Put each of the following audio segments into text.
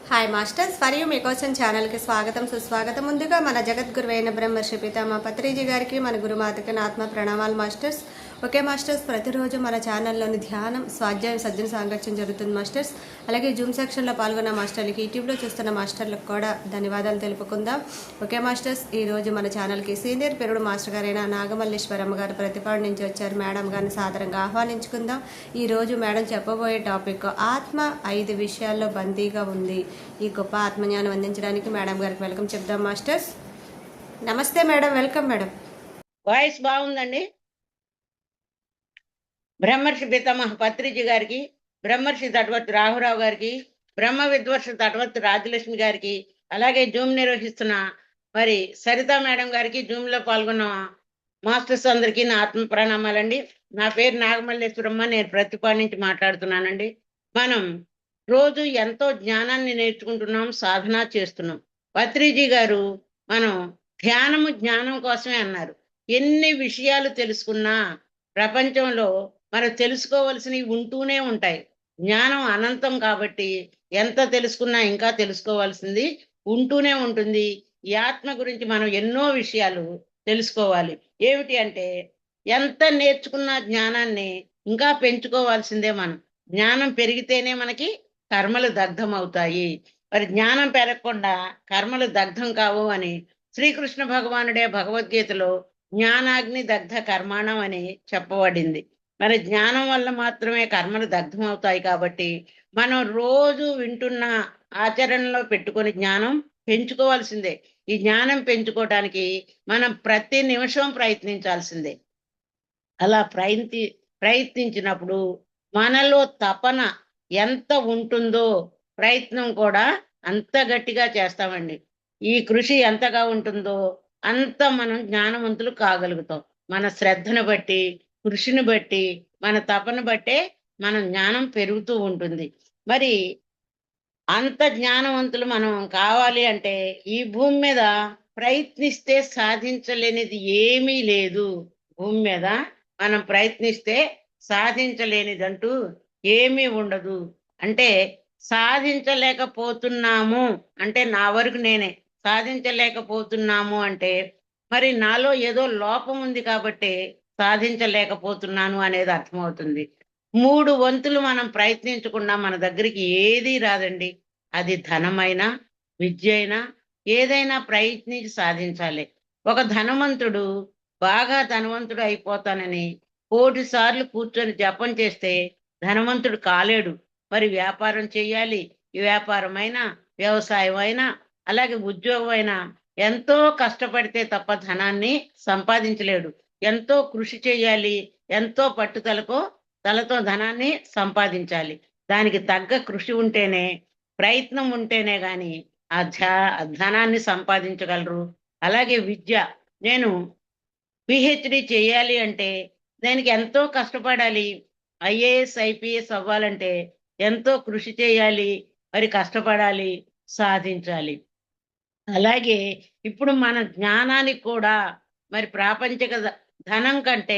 Hi masters, for you మీకోసం ఛానల్కి స్వాగతం సుస్వాగతం. ముందుగా మన జగద్గురువైన బ్రహ్మర్షి పితామహ పత్రిజీ గారికి, మన గురుమాతకి నా ఆత్మ ప్రణామాలు మాస్టర్స్. ఓకే మాస్టర్స్, ప్రతిరోజు మన ఛానల్లోని ధ్యానం, స్వాధ్యాయం, సజ్జన సాంగత్యం జరుగుతుంది మాస్టర్స్. అలాగే జూమ్ సెక్షన్లో పాల్గొన్న మాస్టర్లకి, యూట్యూబ్లో చూస్తున్న మాస్టర్లకు కూడా ధన్యవాదాలు తెలుపుకుందాం. ఓకే మాస్టర్స్, ఈరోజు మన ఛానల్కి సీనియర్ పెరుడు మాస్టర్ గారైన నాగమల్లేశ్వరమ్మ గారు ప్రతిపాడు నుంచి వచ్చారు. మేడం గారిని సాదరంగా ఆహ్వానించుకుందాం. ఈరోజు మేడం చెప్పబోయే టాపిక్ ఆత్మ 5 విషయాల్లో బందీగా ఉంది. ఈ గొప్ప ఆత్మజ్ఞానం అందించడానికి మేడం గారికి వెల్కమ్ చెప్దాం మాస్టర్స్. నమస్తే మేడం, వెల్కమ్ మేడం. వాయిస్ బాగుందండి. బ్రహ్మర్షి పితామహ పత్రిజీ గారికి, బ్రహ్మర్షి తటవర్తి రాఘవరావు గారికి, బ్రహ్మ విద్వర్షి తటవర్తి రాజలక్ష్మి గారికి, అలాగే జూమ్ నిర్వహిస్తున్న మరి సరితా మేడం గారికి, జూమ్ లో పాల్గొన్న మాస్టర్స్ అందరికీ నా ఆత్మ ప్రణామాలండి. నా పేరు నాగమల్లేశ్వరమ్మ, నేను ప్రతిపాడు నుంచి మాట్లాడుతున్నానండి. మనం రోజు ఎంతో జ్ఞానాన్ని నేర్చుకుంటున్నాం, సాధన చేస్తున్నాం. పత్రిజీ గారు మనం ధ్యానము జ్ఞానం కోసమే అన్నారు. ఎన్ని విషయాలు తెలుసుకున్నా ప్రపంచంలో మనం తెలుసుకోవలసినవి ఉంటూనే ఉంటాయి. జ్ఞానం అనంతం కాబట్టి ఎంత తెలుసుకున్నా ఇంకా తెలుసుకోవాల్సింది ఉంటూనే ఉంటుంది. ఈ ఆత్మ గురించి మనం ఎన్నో విషయాలు తెలుసుకోవాలి. ఏమిటి అంటే, ఎంత నేర్చుకున్న జ్ఞానాన్ని ఇంకా పెంచుకోవాల్సిందే. మనం జ్ఞానం పెరిగితేనే మనకి కర్మలు దగ్ధం అవుతాయి. మరి జ్ఞానం పెరగకుండా కర్మలు దగ్ధం కావు అని శ్రీకృష్ణ భగవానుడే భగవద్గీతలో జ్ఞానాగ్ని దగ్ధ కర్మాణం అని చెప్పబడింది. మరి జ్ఞానం వల్ల మాత్రమే కర్మలు దగ్ధం అవుతాయి. కాబట్టి మనం రోజు వింటున్న ఆచరణలో పెట్టుకొని జ్ఞానం పెంచుకోవాల్సిందే. ఈ జ్ఞానం పెంచుకోవడానికి మనం ప్రతి నిమిషం ప్రయత్నించాల్సిందే. అలా ప్రయత్నించినప్పుడు మనలో తపన ఎంత ఉంటుందో ప్రయత్నం కూడా అంత గట్టిగా చేస్తామండి. ఈ కృషి ఎంతగా ఉంటుందో అంత మనం జ్ఞానవంతులు కాగలుగుతాం. మన శ్రద్ధను బట్టి, కృషిని బట్టి, మన తపన బట్టే మన జ్ఞానం పెరుగుతూ ఉంటుంది. మరి అంత జ్ఞానవంతులు మనం కావాలి అంటే ఈ భూమి మీద ప్రయత్నిస్తే సాధించలేనిది ఏమీ లేదు. భూమి మీద మనం ప్రయత్నిస్తే సాధించలేనిదంటూ ఏమీ ఉండదు. అంటే సాధించలేకపోతున్నాము అంటే నా వరకు నేనే సాధించలేకపోతున్నాము అంటే మరి నాలో ఏదో లోపం ఉంది కాబట్టి సాధించలేకపోతున్నాను అనేది అర్థమవుతుంది. 3 వంతులు మనం ప్రయత్నించకుండా మన దగ్గరికి ఏదీ రాదండి. అది ధనమైనా, విద్య అయినా, ఏదైనా ప్రయత్నించి సాధించాలి. ఒక ధనవంతుడు బాగా ధనవంతుడు అయిపోతానని 1,00,00,000 సార్లు కూర్చొని జపం చేస్తే ధనవంతుడు కాలేడు. మరి వ్యాపారం చేయాలి. ఈ వ్యాపారమైనా, వ్యవసాయం అయినా, అలాగే ఉద్యోగం అయినా ఎంతో కష్టపడితే తప్ప ధనాన్ని సంపాదించలేడు. ఎంతో కృషి చేయాలి. ఎంతో తలతో ధనాన్ని సంపాదించాలి. దానికి తగ్గ కృషి ఉంటేనే, ప్రయత్నం ఉంటేనే గాని ఆ ధనాన్ని సంపాదించగలరు. అలాగే విద్య. నేను పిహెచ్డి చేయాలి అంటే దానికి ఎంతో కష్టపడాలి. ఐఏఎస్, ఐపీఎస్ అవ్వాలంటే ఎంతో కృషి చేయాలి. మరి కష్టపడాలి, సాధించాలి. అలాగే ఇప్పుడు మన జ్ఞానానికి కూడా మరి ప్రాపంచిక ధనం కంటే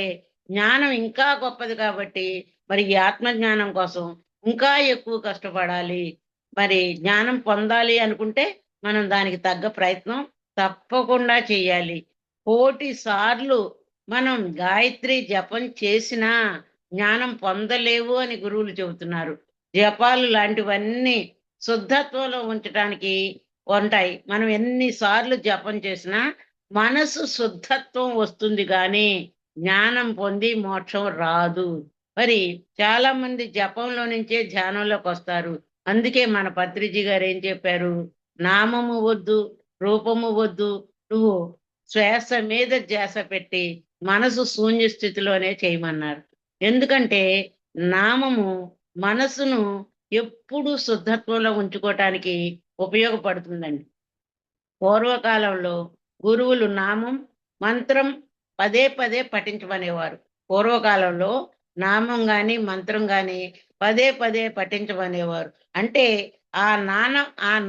జ్ఞానం ఇంకా గొప్పది కాబట్టి మరి ఈ ఆత్మజ్ఞానం కోసం ఇంకా ఎక్కువ కష్టపడాలి. మరి జ్ఞానం పొందాలి అనుకుంటే మనం దానికి తగ్గ ప్రయత్నం తప్పకుండా చేయాలి. 1,00,00,000 సార్లు మనం గాయత్రి జపం చేసినా జ్ఞానం పొందలేవు అని గురువులు చెబుతున్నారు. జపాలు లాంటివన్నీ శుద్ధత్వంలో ఉంచడానికి ఉంటాయి. మనం ఎన్నిసార్లు జపం చేసినా మనసు శుద్ధత్వం వస్తుంది కానీ జ్ఞానం పొంది మోక్షం రాదు. మరి చాలా మంది జపంలో నుంచే ధ్యానంలోకి వస్తారు. అందుకే మన పత్రిజీ గారు ఏం చెప్పారు? నామము వద్దు, రూపము వద్దు, నువ్వు శ్వాస మీద ధ్యాస పెట్టి మనసు శూన్య స్థితిలోనే చేయమన్నారు. ఎందుకంటే నామము మనసును ఎప్పుడూ శుద్ధత్వంలో ఉంచుకోవటానికి ఉపయోగపడుతుందండి. పూర్వకాలంలో గురువులు నామం, మంత్రం పదే పదే పఠించమనేవారు. పూర్వకాలంలో నామం గాని, మంత్రం గాని పదే పదే పఠించమనేవారు. అంటే ఆ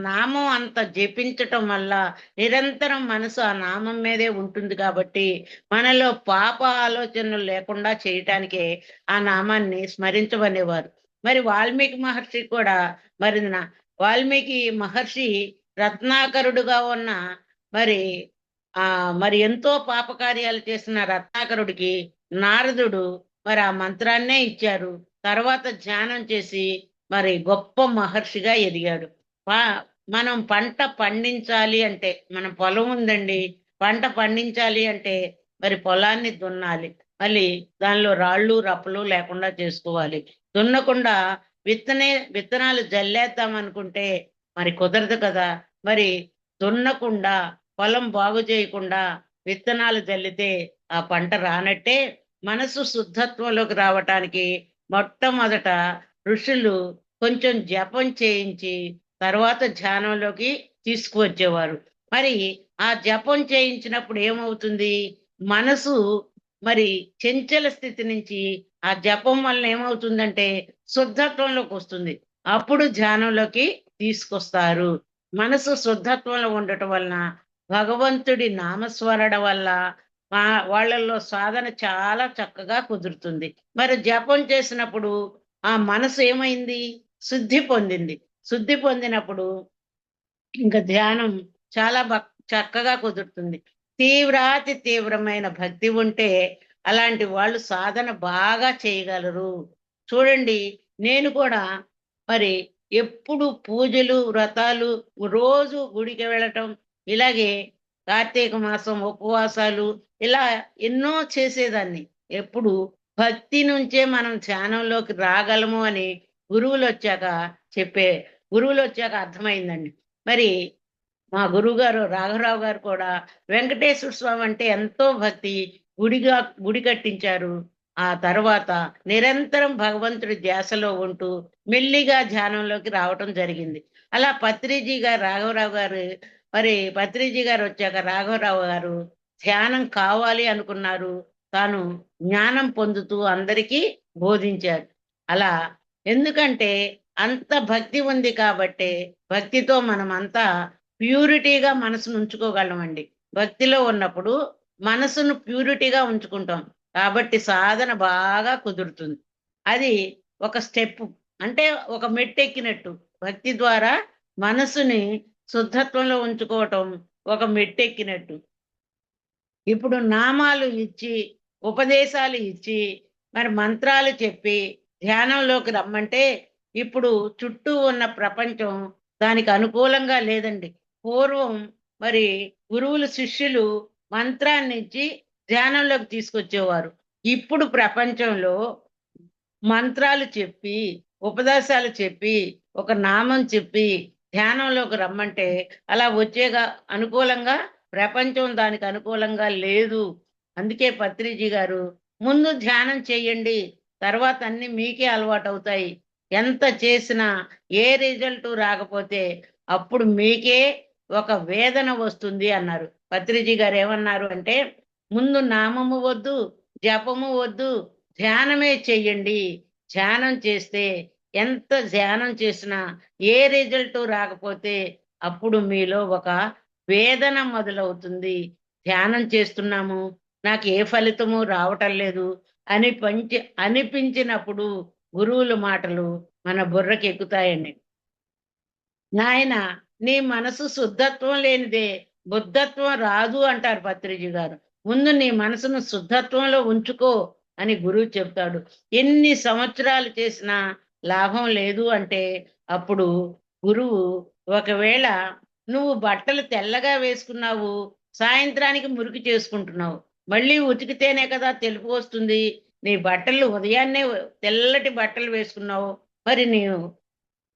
నామం అంత జపించటం వల్ల నిరంతరం మనసు ఆ నామం మీదే ఉంటుంది కాబట్టి మనలో పాప ఆలోచనలు లేకుండా చేయటానికే ఆ నామాన్ని స్మరించమనేవారు. మరి వాల్మీకి మహర్షి కూడా మరి వాల్మీకి మహర్షి రత్నాకరుడుగా ఉన్న మరి మరి ఎంతో పాపకార్యాలు చేసిన రత్నాకరుడికి నారదుడు మరి ఆ మంత్రాన్నే ఇచ్చారు. తర్వాత ధ్యానం చేసి మరి గొప్ప మహర్షిగా ఎదిగాడు. పా- మనం పంట పండించాలి అంటే, మన పొలం ఉందండి, పంట పండించాలి అంటే మరి పొలాన్ని దున్నాలి. మళ్ళీ దానిలో రాళ్ళు రప్పలు లేకుండా చేసుకోవాలి. దున్నకుండా విత్తనాలు జల్లేద్దాం అనుకుంటే మరి కుదరదు కదా. మరి దున్నకుండా, పొలం బాగు చేయకుండా విత్తనాలు జల్లితే ఆ పంట రానట్టే. మనసు శుద్ధత్వంలోకి రావటానికి మొట్టమొదట ఋషులు కొంచెం జపం చేయించి తర్వాత ధ్యానంలోకి తీసుకువచ్చేవారు. మరి ఆ జపం చేయించినప్పుడు ఏమవుతుంది? మనసు మరి చంచల స్థితి నుంచి ఆ జపం వల్ల ఏమవుతుందంటే శుద్ధత్వంలోకి వస్తుంది. అప్పుడు ధ్యానంలోకి తీసుకొస్తారు. మనసు శుద్ధత్వంలో ఉండటం వలన, భగవంతుడి నామస్మరణ వల్ల వాళ్ళల్లో సాధన చాలా చక్కగా కుదురుతుంది. మరి జపం చేసినప్పుడు ఆ మనసు ఏమైంది? శుద్ధి పొందింది. శుద్ధి పొందినప్పుడు ఇంకా ధ్యానం చాలా చక్కగా కుదురుతుంది. తీవ్రాతి తీవ్రమైన భక్తి ఉంటే అలాంటి వాళ్ళు సాధన బాగా చేయగలరు. చూడండి, నేను కూడా మరి ఎప్పుడు పూజలు, వ్రతాలు, రోజు గుడికి వెళ్ళటం, ఇలాగే కార్తీక మాసం ఉపవాసాలు ఇలా ఎన్నో చేసేదాన్ని. ఎప్పుడు భక్తి నుంచే మనం ధ్యానంలోకి రాగలము అని గురువులు వచ్చాక చెప్పే గురువులు వచ్చాక అర్థమైందండి. మరి మా గురువుగారు రాఘవరావు గారు కూడా వెంకటేశ్వర స్వామి అంటే ఎంతో భక్తి, గుడిగా గుడి కట్టించారు. ఆ తర్వాత నిరంతరం భగవంతుడి ధ్యాసలో ఉంటూ మెల్లిగా ధ్యానంలోకి రావటం జరిగింది. అలా పత్రిజీ గారు రాఘవరావు గారు మరి పత్రిజీ గారు వచ్చాక రాఘవరావు గారు ధ్యానం కావాలి అనుకున్నారు. తాను జ్ఞానం పొందుతూ అందరికీ బోధించారు. అలా ఎందుకంటే అంత భక్తి ఉంది కాబట్టే, భక్తితో మనం అంతా ప్యూరిటీగా మనసును ఉంచుకోగలమండి. భక్తిలో ఉన్నప్పుడు మనసును ప్యూరిటీగా ఉంచుకుంటాం. కాబట్టి సాధన బాగా కుదురుతుంది. అది ఒక స్టెప్, అంటే ఒక మెట్టెక్కినట్టు. భక్తి ద్వారా మనసుని శుద్ధత్వంలో ఉంచుకోవటం ఒక మెట్టెక్కినట్టు. ఇప్పుడు నామాలు ఇచ్చి, ఉపదేశాలు ఇచ్చి, మరి మంత్రాలు చెప్పి ధ్యానంలోకి రమ్మంటే ఇప్పుడు చుట్టూ ఉన్న ప్రపంచం దానికి అనుకూలంగా లేదండి. పూర్వం మరి గురువులు శిష్యులు మంత్రాన్ని ఇచ్చి ధ్యానంలోకి తీసుకొచ్చేవారు. ఇప్పుడు ప్రపంచంలో మంత్రాలు చెప్పి, ఉపదేశాలు చెప్పి, ఒక నామం చెప్పి ధ్యానంలోకి రమ్మంటే అలా వచ్చేగా అనుకూలంగా ప్రపంచం దానికి అనుకూలంగా లేదు. అందుకే పత్రిజీ గారు ముందు ధ్యానం చేయండి, తర్వాత అన్ని మీకే అలవాటవుతాయి. ఎంత చేసినా ఏ రిజల్ట్ రాకపోతే అప్పుడు మీకే ఒక వేదన వస్తుంది అన్నారు. పత్రిజీ గారు ఏమన్నారు అంటే, ముందు నామము వద్దు, జపము వద్దు, ధ్యానమే చెయ్యండి. ధ్యానం చేస్తే ఎంత ధ్యానం చేసినా ఏ రిజల్ట్ రాకపోతే అప్పుడు మీలో ఒక వేదన మొదలవుతుంది. ధ్యానం చేస్తున్నాము, నాకు ఏ ఫలితము రావటం లేదు అని అనిపించినప్పుడు గురువుల మాటలు మన బుర్రకి ఎక్కుతాయండి. నాయన, నీ మనసు శుద్ధత్వం లేనిదే బుద్ధత్వం రాదు అంటారు పత్రిజీ గారు. ముందు నీ మనసును శుద్ధత్వంలో ఉంచుకో అని గురువు చెప్తాడు. ఎన్ని సంవత్సరాలు చేసినా లాభం లేదు అంటే అప్పుడు గురువు, ఒకవేళ నువ్వు బట్టలు తెల్లగా వేసుకున్నావు, సాయంత్రానికి మురికి చేసుకుంటున్నావు, మళ్ళీ ఉతికితేనే కదా తెలుపు వస్తుంది. నీ బట్టలు ఉదయాన్నే తెల్లటి బట్టలు వేసుకున్నావు, మరి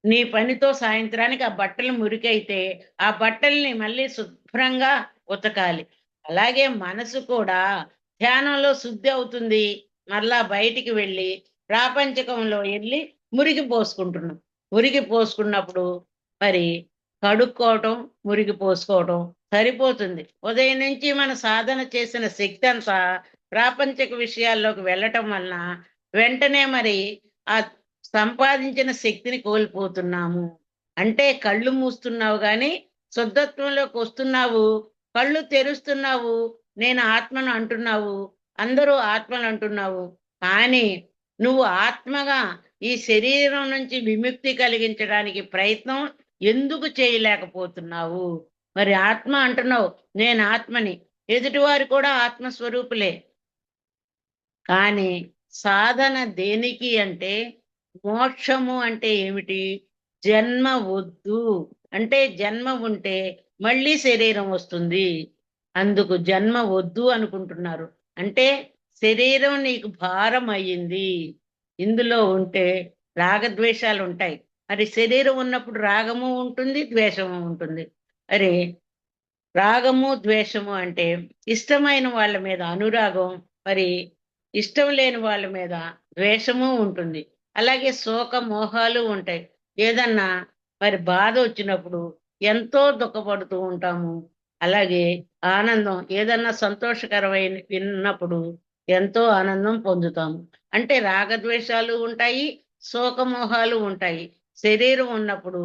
నీ పనితో సాయంత్రానికి ఆ బట్టలు మురికైతే ఆ బట్టల్ని మళ్ళీ శుభ్రంగా ఉతకాలి. అలాగే మనసు కూడా ధ్యానంలో శుద్ధి అవుతుంది. మరలా బయటికి వెళ్ళి ప్రాపంచకంలో వెళ్ళి మురికి పోసుకుంటున్నాం. మురికి పోసుకున్నప్పుడు మరి కడుక్కోవటం, మురికి పోసుకోవటం సరిపోతుంది. ఉదయం నుంచి మన సాధన చేసిన శక్తి అంతా ప్రాపంచిక విషయాల్లోకి వెళ్ళటం వలన వెంటనే మరి ఆ సంపాదించిన శక్తిని కోల్పోతున్నాము. అంటే కళ్ళు మూస్తున్నావు గాని శుద్ధత్వంలోకి వస్తున్నావు, కళ్ళు తెరుస్తున్నావు, నేను ఆత్మను అంటున్నావు, అందరూ ఆత్మను అంటున్నావు. కానీ నువ్వు ఆత్మగా ఈ శరీరం నుంచి విముక్తి కలిగించడానికి ప్రయత్నం ఎందుకు చేయలేకపోతున్నావు? మరి ఆత్మ అంటున్నావు, నేను ఆత్మని. ఎదుటివారు కూడా ఆత్మస్వరూపులే. కానీ సాధన దేనికి అంటే, మోక్షము అంటే ఏమిటి? జన్మ వద్దు. అంటే జన్మ ఉంటే మళ్ళీ శరీరం వస్తుంది. అందుకు జన్మ వద్దు అనుకుంటున్నారు. అంటే శరీరం నీకు భారం అయ్యింది. ఇందులో ఉంటే రాగద్వేషాలు ఉంటాయి. మరి శరీరం ఉన్నప్పుడు రాగము ఉంటుంది, ద్వేషము ఉంటుంది. మరి రాగము, ద్వేషము అంటే ఇష్టమైన వాళ్ళ మీద అనురాగం, మరి ఇష్టం లేని వాళ్ళ మీద ద్వేషము ఉంటుంది. అలాగే శోక మోహాలు ఉంటాయి. ఏదన్నా మరి బాధ వచ్చినప్పుడు ఎంతో దుఃఖపడుతూ ఉంటాము. అలాగే ఆనందం ఏదన్నా సంతోషకరమైన విన్నప్పుడు ఎంతో ఆనందం పొందుతాము. అంటే రాగద్వేషాలు ఉంటాయి, శోకమోహాలు ఉంటాయి. శరీరం ఉన్నప్పుడు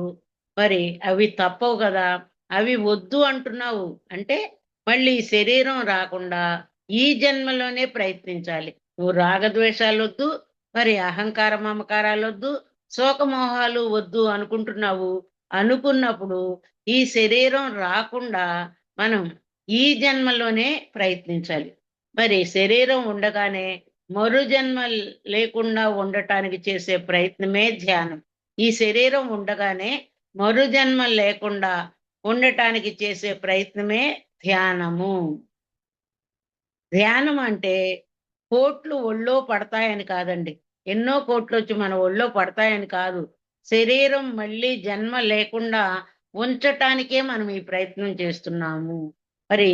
మరి అవి తప్పవు కదా! అవి వద్దు అంటున్నావు. అంటే మళ్ళీ శరీరం రాకుండా ఈ జన్మలోనే ప్రయత్నించాలి. నువ్వు రాగద్వేషాలొద్దు, మరి అహంకార మమకారాలొద్దు, శోకమోహాలు వద్దు అనుకుంటున్నావు. అనుకున్నప్పుడు ఈ శరీరం రాకుండా మనం ఈ జన్మలోనే ప్రయత్నించాలి. మరి శరీరం ఉండగానే మరు జన్మ లేకుండా ఉండటానికి చేసే ప్రయత్నమే ధ్యానం. ఈ శరీరం ఉండగానే మరు జన్మ లేకుండా ఉండటానికి చేసే ప్రయత్నమే ధ్యానము. ధ్యానం అంటే కోట్లు ఒళ్ళో పడతాయని కాదండి. ఎన్నో కోట్లొచ్చి మన ఒళ్ళో పడతాయని కాదు. శరీరం మళ్ళీ జన్మ లేకుండా ఉంచటానికే మనం ఈ ప్రయత్నం చేస్తున్నాము. మరి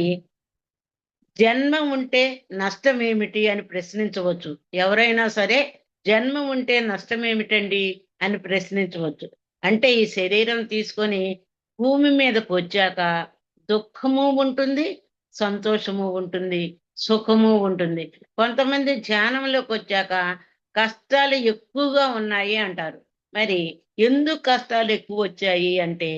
జన్మ ఉంటే నష్టమేమిటి అని ప్రశ్నించవచ్చు. ఎవరైనా సరే జన్మ ఉంటే నష్టమేమిటండి అని ప్రశ్నించవచ్చు. అంటే ఈ శరీరం తీసుకొని భూమి మీదకొచ్చాక దుఃఖము ఉంటుంది, సంతోషము ఉంటుంది, సుఖము ఉంటుంది. కొంతమంది ధ్యానంలోకొచ్చాక కష్టాలు ఎక్కువగా ఉన్నాయి అంటారు. మరి ఎందుకు కష్టాలు ఎక్కువొచ్చాయి అంటే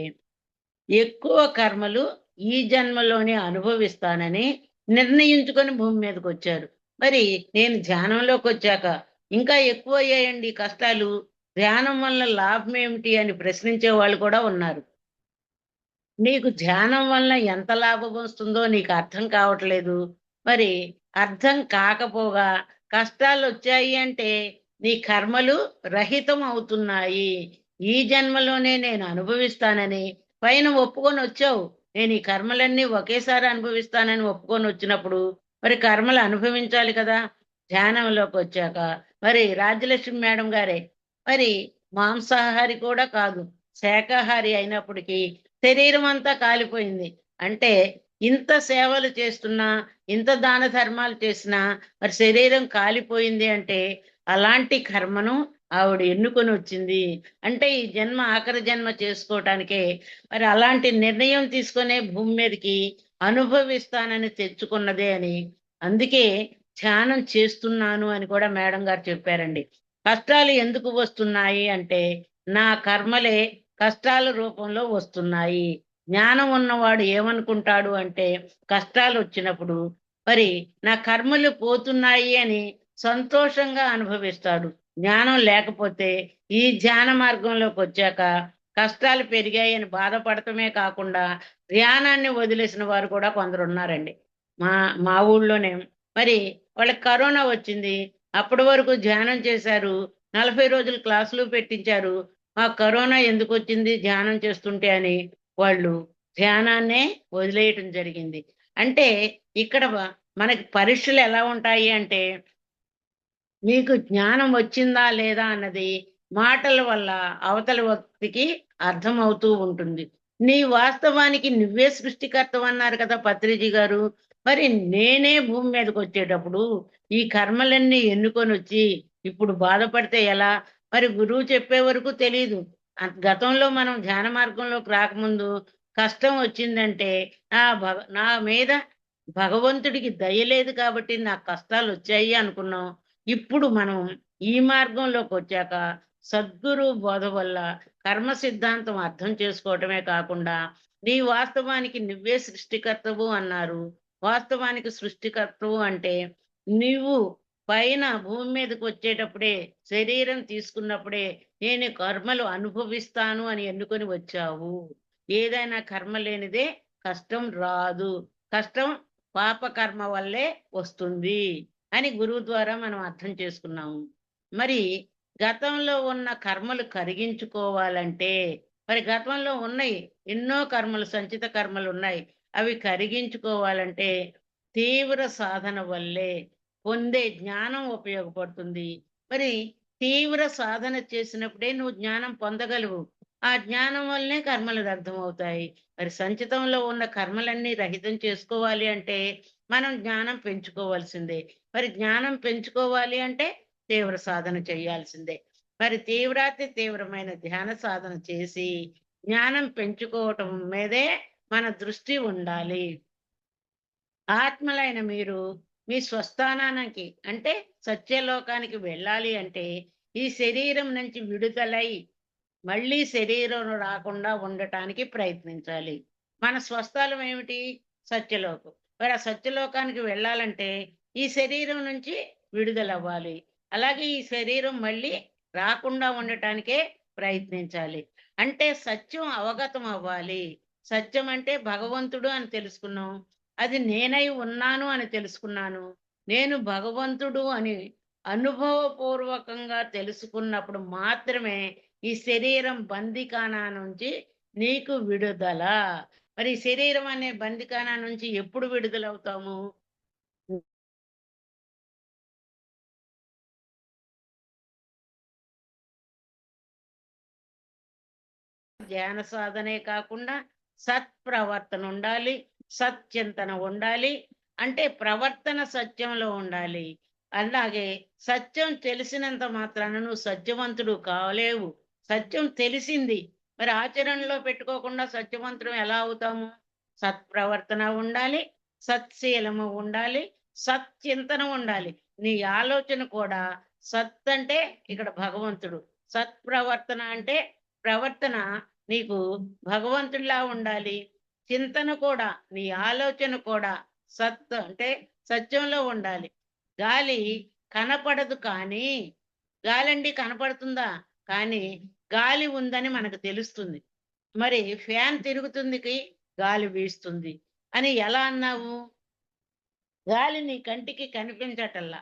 ఎక్కువ కర్మలు ఈ జన్మలోనే అనుభవిస్తానని నిర్ణయించుకొని భూమి మీదకొచ్చారు. మరి నేను ధ్యానంలోకొచ్చాక ఇంకా ఎక్కువయ్యాయండి కష్టాలు. ధ్యానం వల్ల లాభం ఏమిటి అని ప్రశ్నించే వాళ్ళు కూడా ఉన్నారు. నీకు ధ్యానం వల్ల ఎంత లాభం వస్తుందో నీకు అర్థం కావట్లేదు. మరి అర్థం కాకపోగా కష్టాలొచ్చాయి అంటే నీ కర్మలు రహితం అవుతున్నాయి. ఈ జన్మలోనే నేను అనుభవిస్తానని పైన ఒప్పుకొనొచ్చావు. నేను ఈ కర్మలన్నీ ఒకేసారి అనుభవిస్తానని ఒప్పుకొనొచ్చినప్పుడు మరి కర్మలు అనుభవించాలి కదా! ధ్యానంలోకొచ్చాక మరి రాజ్యలక్ష్మి మేడం గారే మరి మాంసాహారి కూడా కాదు. శాకాహారి అయినప్పటికీ శరీరం అంతా కాలిపోయింది. అంటే ఇంత సేవలు చేస్తున్నా, ఇంత దాన ధర్మాలు చేసినా మరి శరీరం కాలిపోయింది అంటే అలాంటి కర్మను ఆవిడ ఎన్నుకొనొచ్చింది. అంటే ఈ జన్మ ఆఖరి జన్మ చేసుకోవటానికే మరి అలాంటి నిర్ణయం తీసుకొనే భూమి మీదకి అనుభవిస్తానని తెచ్చుకున్నదే అని. అందుకే ధ్యానం చేస్తున్నాను అని కూడా మేడం గారు చెప్పారండి. కష్టాలు ఎందుకు వస్తున్నాయి అంటే నా కర్మలే కష్టాల రూపంలో వస్తున్నాయి. జ్ఞానం ఉన్నవాడు ఏమనుకుంటాడు అంటే కష్టాలొచ్చినప్పుడు మరి నా కర్మలు పోతున్నాయి అని సంతోషంగా అనుభవిస్తాడు. జ్ఞానం లేకపోతే ఈ ధ్యాన మార్గంలోకొచ్చాక కష్టాలు పెరిగాయని బాధపడటమే కాకుండా ధ్యానాన్ని వదిలేసిన వారు కూడా కొందరున్నారండి. మా మా ఊళ్ళోనే మరి వాళ్ళకి కరోనా వచ్చింది. అప్పటి వరకు ధ్యానం చేశారు. 40 రోజులు క్లాసులు పెట్టించారు. మాకు కరోనా ఎందుకొచ్చింది ధ్యానం చేస్తుంటే అని వాళ్ళు ధ్యానాన్నే వదిలేయటం జరిగింది. అంటే ఇక్కడ మనకి పరీక్షలు ఎలా ఉంటాయి అంటే మీకు జ్ఞానం వచ్చిందా లేదా అన్నది మాటల వల్ల అవతల వ్యక్తికి అర్థమవుతూ ఉంటుంది. నీ వాస్తవానికి నువ్వే సృష్టికర్తవన్నారు కదా పత్రిజీ గారు. మరి నేనే భూమి మీదకొచ్చేటప్పుడు ఈ కర్మలన్నీ ఎన్నుకొనొచ్చి ఇప్పుడు బాధపడితే ఎలా? మరి గురువు చెప్పే వరకు తెలీదు. గతంలో మనం ధ్యాన మార్గంలోకి రాకముందు కష్టం వచ్చిందంటే నా మీద భగవంతుడికి దయ లేదు కాబట్టి నాకు కష్టాలొచ్చాయి అనుకున్నాం. ఇప్పుడు మనం ఈ మార్గంలోకొచ్చాక సద్గురు బోధ వల్ల కర్మ సిద్ధాంతం అర్థం చేసుకోవటమే కాకుండా, నీ వాస్తవానికి నువ్వే సృష్టికర్తవు అన్నారు. వాస్తవానికి సృష్టికర్తవు అంటే, నీవు పైన భూమి మీదకి వచ్చేటప్పుడే, శరీరం తీసుకున్నప్పుడే నేను కర్మలు అనుభవిస్తాను అని ఎన్నుకొని వచ్చావు. ఏదైనా కర్మ లేనిదే కష్టం రాదు. కష్టం పాపకర్మ వల్లే వస్తుంది అని గురువు ద్వారా మనం అర్థం చేసుకున్నాము. మరి గతంలో ఉన్న కర్మలు కరిగించుకోవాలంటే, మరి గతంలో ఉన్నాయి ఎన్నో కర్మలు, సంచిత కర్మలున్నాయి. అవి కరిగించుకోవాలంటే తీవ్ర సాధన వల్లే పొందే జ్ఞానం ఉపయోగపడుతుంది. మరి తీవ్ర సాధన చేసినప్పుడే నువ్వు జ్ఞానం పొందగలవు. ఆ జ్ఞానం వల్లనే కర్మలు దగ్ధమవుతాయి. మరి సంచితంలో ఉన్న కర్మలన్నీ రహితం చేసుకోవాలి అంటే మనం జ్ఞానం పెంచుకోవాల్సిందే. మరి జ్ఞానం పెంచుకోవాలి అంటే తీవ్ర సాధన చేయాల్సిందే. మరి తీవ్రాతి తీవ్రమైన ధ్యాన సాధన చేసి జ్ఞానం పెంచుకోవటం మీదే మన దృష్టి ఉండాలి. ఆత్మలైన మీరు మీ స్వస్థానానికి అంటే సత్యలోకానికి వెళ్ళాలి అంటే ఈ శరీరం నుంచి విడుదలై మళ్ళీ శరీరం రాకుండా ఉండటానికి ప్రయత్నించాలి. మన స్వస్థలం ఏమిటి? సత్యలోకం. మరి ఆ సత్యలోకానికి వెళ్ళాలంటే ఈ శరీరం నుంచి విడుదలవ్వాలి. అలాగే ఈ శరీరం మళ్ళీ రాకుండా ఉండటానికే ప్రయత్నించాలి. అంటే సత్యం అవగతం అవ్వాలి. సత్యం అంటే భగవంతుడు అని తెలుసుకున్నాం. అది నేనై ఉన్నాను అని తెలుసుకున్నాను. నేను భగవంతుడు అని అనుభవపూర్వకంగా తెలుసుకున్నప్పుడు మాత్రమే ఈ శరీరం బందీఖానా నుంచి నీకు విడుదల. మరి ఈ శరీరం అనే బందీఖానా నుంచి ఎప్పుడు విడుదలవుతాము? ధ్యాన సాధనే కాకుండా సత్ప్రవర్తన ఉండాలి. సత్చింతన ఉండాలి. అంటే ప్రవర్తన సత్యంలో ఉండాలి. అలాగే సత్యం తెలిసినంత మాత్రాన నువ్వు సత్యవంతుడు కాలేవు. సత్యం తెలిసింది. మరి ఆచరణలో పెట్టుకోకుండా సత్యవంతుడు ఎలా అవుతాము? సత్ప్రవర్తన ఉండాలి. సత్శీలము ఉండాలి. సత్చింతన ఉండాలి. నీ ఆలోచన కూడా సత్ అంటే ఇక్కడ భగవంతుడు. సత్ప్రవర్తన అంటే ప్రవర్తన నీకు భగవంతుడిలా ఉండాలి. చింతన కూడా, నీ ఆలోచన కూడా సత్ అంటే సత్యంలో ఉండాలి. గాలి కనపడదు కానీ, గాలండి కనపడుతుందా? కానీ గాలి ఉందని మనకు తెలుస్తుంది. మరి ఫ్యాన్ తిరుగుతుందికి గాలి వీస్తుంది అని ఎలా అన్నావు? గాలి నీ కంటికి కనిపించటల్లా.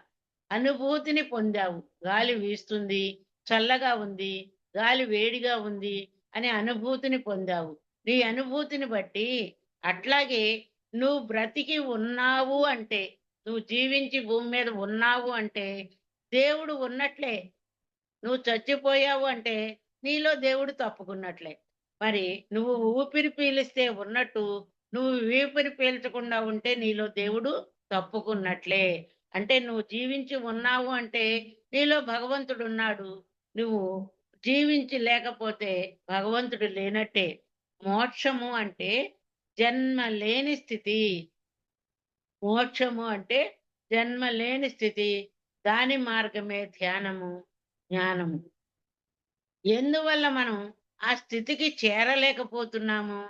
అనుభూతిని పొందావు. గాలి వీస్తుంది, చల్లగా ఉంది, గాలి వేడిగా ఉంది అనే అనుభూతిని పొందావు. నీ అనుభూతిని బట్టి అట్లాగే నువ్వు బ్రతికి ఉన్నావు అంటే, నువ్వు జీవించి భూమి మీద ఉన్నావు అంటే దేవుడు ఉన్నట్లే. నువ్వు చచ్చిపోయావు అంటే నీలో దేవుడు తప్పుకున్నట్లే. మరి నువ్వు ఊపిరి పీలిస్తే ఉన్నట్టు, నువ్వు ఊపిరి పీల్చకుండా ఉంటే నీలో దేవుడు తప్పుకున్నట్లే. అంటే నువ్వు జీవించి ఉన్నావు అంటే నీలో భగవంతుడున్నాడు. నువ్వు జీవించి లేకపోతే భగవంతుడు లేనట్టే. మోక్షము అంటే జన్మ లేని స్థితి. మోక్షము అంటే జన్మ లేని స్థితి. దాని మార్గమే ధ్యానము, జ్ఞానము. ఎందువల్ల మనం ఆ స్థితికి చేరలేకపోతున్నాము?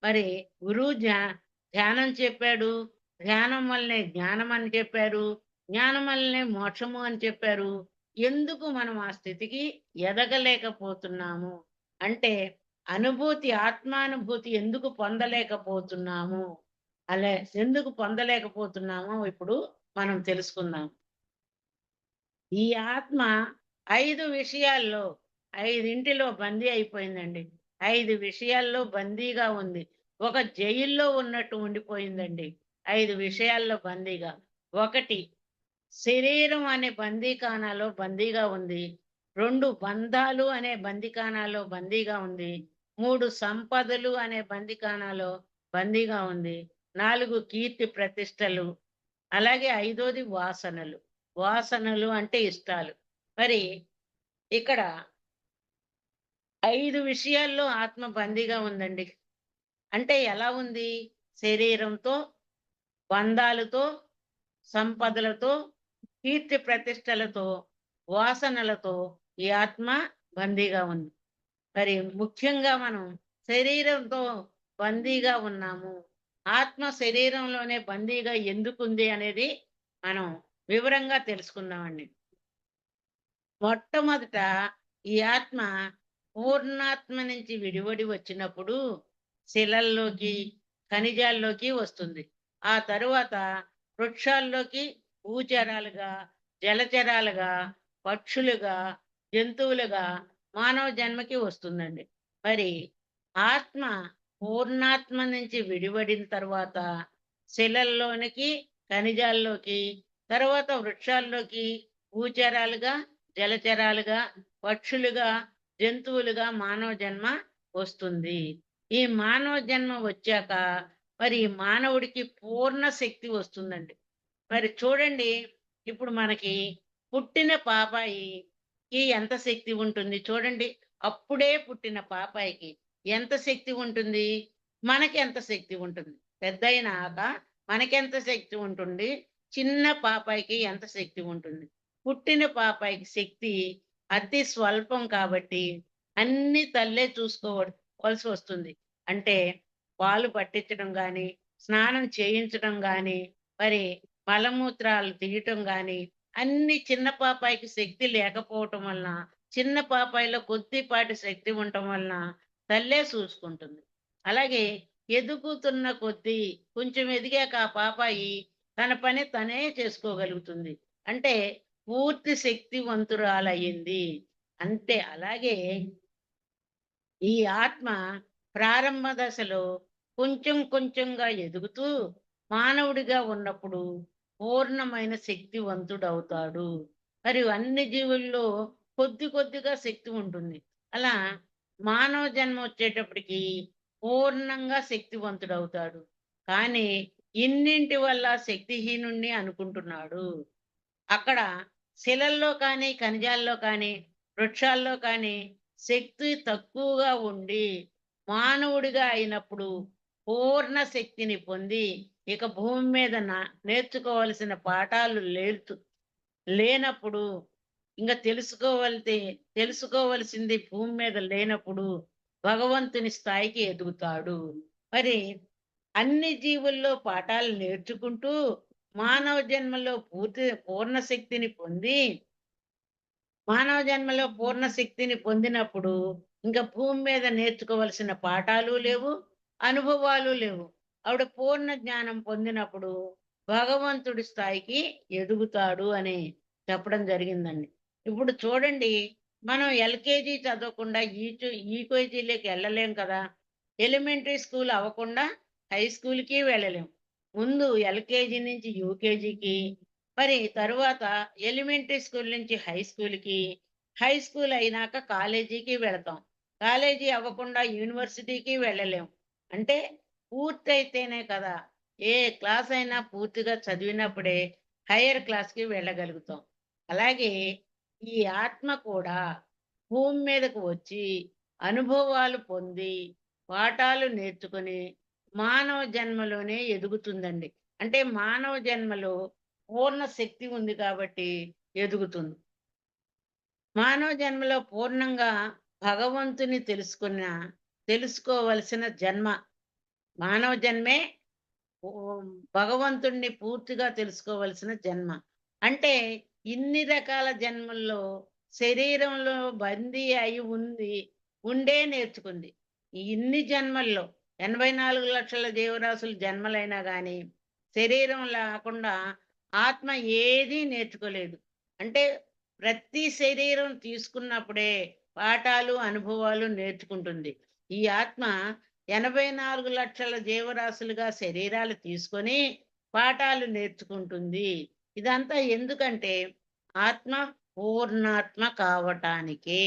మరి గురువు ధ్యానం చెప్పాడు. ధ్యానం వల్లనే జ్ఞానం అని చెప్పారు. జ్ఞానం వల్లనే మోక్షము అని చెప్పారు. ఎందుకు మనం ఆ స్థితికి ఎదగలేకపోతున్నాము? అంటే అనుభూతి, ఆత్మానుభూతి ఎందుకు పొందలేకపోతున్నాము? అలా ఎందుకు పొందలేకపోతున్నామో ఇప్పుడు మనం తెలుసుకుందాం. ఈ ఆత్మ 5 విషయాల్లో, 5 బందీ అయిపోయిందండి. 5 విషయాల్లో బందీగా ఉంది. ఒక జైల్లో ఉన్నట్టు ఉండిపోయిందండి. 5 విషయాల్లో బందీగా. 1 శరీరం అనే బందీఖానాలో బందీగా ఉంది. 2 బంధాలు అనే బందీఖానాలో బందీగా ఉంది. 3 సంపదలు అనే బందీఖానాలో బందీగా ఉంది. 4 కీర్తి ప్రతిష్టలు. అలాగే 5వది వాసనలు. వాసనలు అంటే ఇష్టాలు. మరి ఇక్కడ 5 విషయాల్లో ఆత్మ బందీగా ఉందండి. అంటే ఎలా ఉంది? శరీరంతో, బంధాలతో, సంపదలతో, కీర్తి ప్రతిష్టలతో, వాసనలతో ఈ ఆత్మ బందీగా ఉంది. మరి ముఖ్యంగా మనం శరీరంతో బందీగా ఉన్నాము. ఆత్మ శరీరంలోనే బందీగా ఎందుకుంది అనేది మనం వివరంగా తెలుసుకుందామండి. మొట్టమొదట ఈ ఆత్మ పూర్ణాత్మ నుంచి విడివడి వచ్చినప్పుడు శిలల్లోకి, ఖనిజాల్లోకి వస్తుంది. ఆ తరువాత వృక్షాల్లోకి, భూచరాలుగా, జలచరాలుగా, పక్షులుగా, జంతువులుగా మానవ జన్మకి వస్తుందండి. మరి ఆత్మ పూర్ణాత్మ నుంచి విడివడిన తర్వాత శిలల్లోనికి, ఖనిజాల్లోకి, తర్వాత వృక్షాల్లోకి, భూచరాలుగా, జలచరాలుగా, పక్షులుగా, జంతువులుగా మానవ జన్మ వస్తుంది. ఈ మానవ జన్మ వచ్చాక మరి ఈ మానవుడికి పూర్ణ శక్తి వస్తుందండి. మరి చూడండి, ఇప్పుడు మనకి పుట్టిన పాపాయికి ఎంత శక్తి ఉంటుంది చూడండి. అప్పుడే పుట్టిన పాపాయికి ఎంత శక్తి ఉంటుంది? మనకి ఎంత శక్తి ఉంటుంది? పెద్దయినాక మనకెంత శక్తి ఉంటుంది? చిన్న పాపాయికి ఎంత శక్తి ఉంటుంది? పుట్టిన పాపాయికి శక్తి అతి స్వల్పం కాబట్టి అన్ని తల్లే చూసుకోవలసి వస్తుంది. అంటే పాలు పట్టించడం గాని, స్నానం చేయించడం గాని, మరి మలమూత్రాలు తీయటం గాని, అన్ని చిన్న పాపాయికి శక్తి లేకపోవటం వలన, చిన్న పాపాయిలో కొద్దిపాటి శక్తి ఉండటం వలన తల్లే చూసుకుంటుంది. అలాగే ఎదుగుతున్న కొద్దీ కొంచెం ఎదిగాక ఆ పాపాయి తన పని తనే చేసుకోగలుగుతుంది. అంటే పూర్తి శక్తివంతురాలయ్యింది. అంతే అలాగే ఈ ఆత్మ ప్రారంభ దశలో కొంచెం కొంచెంగా ఎదుగుతూ మానవుడిగా ఉన్నప్పుడు పూర్ణమైన శక్తివంతుడవుతాడు. మరియు అన్ని జీవుల్లో కొద్ది కొద్దిగా శక్తి ఉంటుంది. అలా మానవ జన్మ వచ్చేటప్పటికి పూర్ణంగా శక్తివంతుడవుతాడు. కానీ ఇన్నింటి వల్ల శక్తిహీనుణ్ణి అనుకుంటున్నాడు. అక్కడ శిలల్లో కానీ, ఖనిజాల్లో కానీ, వృక్షాల్లో కానీ శక్తి తక్కువగా ఉండి, మానవుడిగా అయినప్పుడు పూర్ణ శక్తిని పొంది, ఇక భూమి మీద నేర్చుకోవలసిన పాఠాలు లేనప్పుడు, ఇంక తెలుసుకోవలసింది భూమి మీద లేనప్పుడు భగవంతుని స్థాయికి ఎదుగుతాడు. మరి అన్ని జీవుల్లో పాఠాలు నేర్చుకుంటూ మానవ జన్మలో పూర్ణ శక్తిని పొంది మానవ జన్మలో పూర్ణ శక్తిని పొందినప్పుడు ఇంకా భూమి మీద నేర్చుకోవలసిన పాఠాలు లేవు, అనుభవాలు లేవు. ఆవిడ పూర్ణ జ్ఞానం పొందినప్పుడు భగవంతుడి స్థాయికి ఎదుగుతాడు అని చెప్పడం జరిగిందండి. ఇప్పుడు చూడండి, మనం ఎల్కేజీ చదవకుండా ఈకేజీలోకి వెళ్ళలేం కదా. ఎలిమెంటరీ స్కూల్ అవ్వకుండా హై స్కూల్కి వెళ్ళలేం. ముందు ఎల్కేజీ నుంచి యూకేజీకి, మరి తరువాత ఎలిమెంటరీ స్కూల్ నుంచి హై స్కూల్‌కి, హై స్కూల్ అయినాక కాలేజీకి వెళతాం. కాలేజీ అవ్వకుండా యూనివర్సిటీకి వెళ్ళలేం. అంటే పూర్తయితేనే కదా! ఏ క్లాస్ అయినా పూర్తిగా చదివినప్పుడే హైయర్ క్లాస్‌కి వెళ్ళగలుగుతాం. అలాగే ఈ ఆత్మ కూడా భూమి మీదకు వచ్చి, అనుభవాలు పొంది, పాఠాలు నేర్చుకొని, మానవ జన్మలోనే ఎదుగుతుందండి. అంటే మానవ జన్మలో పూర్ణ శక్తి ఉంది కాబట్టి ఎదుగుతుంది. మానవ జన్మలో పూర్ణంగా భగవంతుని తెలుసుకోవలసిన జన్మ. మానవ జన్మే భగవంతుణ్ణి పూర్తిగా తెలుసుకోవలసిన జన్మ. అంటే ఇన్ని రకాల జన్మల్లో శరీరంలో బందీ అయి ఉండే నేర్చుకుంది. ఈ ఇన్ని జన్మల్లో 84,00,000 జీవరాశుల జన్మలైనా గాని శరీరం లేకుండా ఆత్మ ఏదీ నేర్చుకోలేదు. అంటే ప్రతి శరీరం తీసుకున్నప్పుడే పాఠాలు, అనుభవాలు నేర్చుకుంటుంది. ఈ ఆత్మ 84,00,000 జీవరాశులుగా శరీరాలు తీసుకొని పాఠాలు నేర్చుకుంటుంది. ఇదంతా ఎందుకంటే ఆత్మ పూర్ణాత్మ కావటానికే.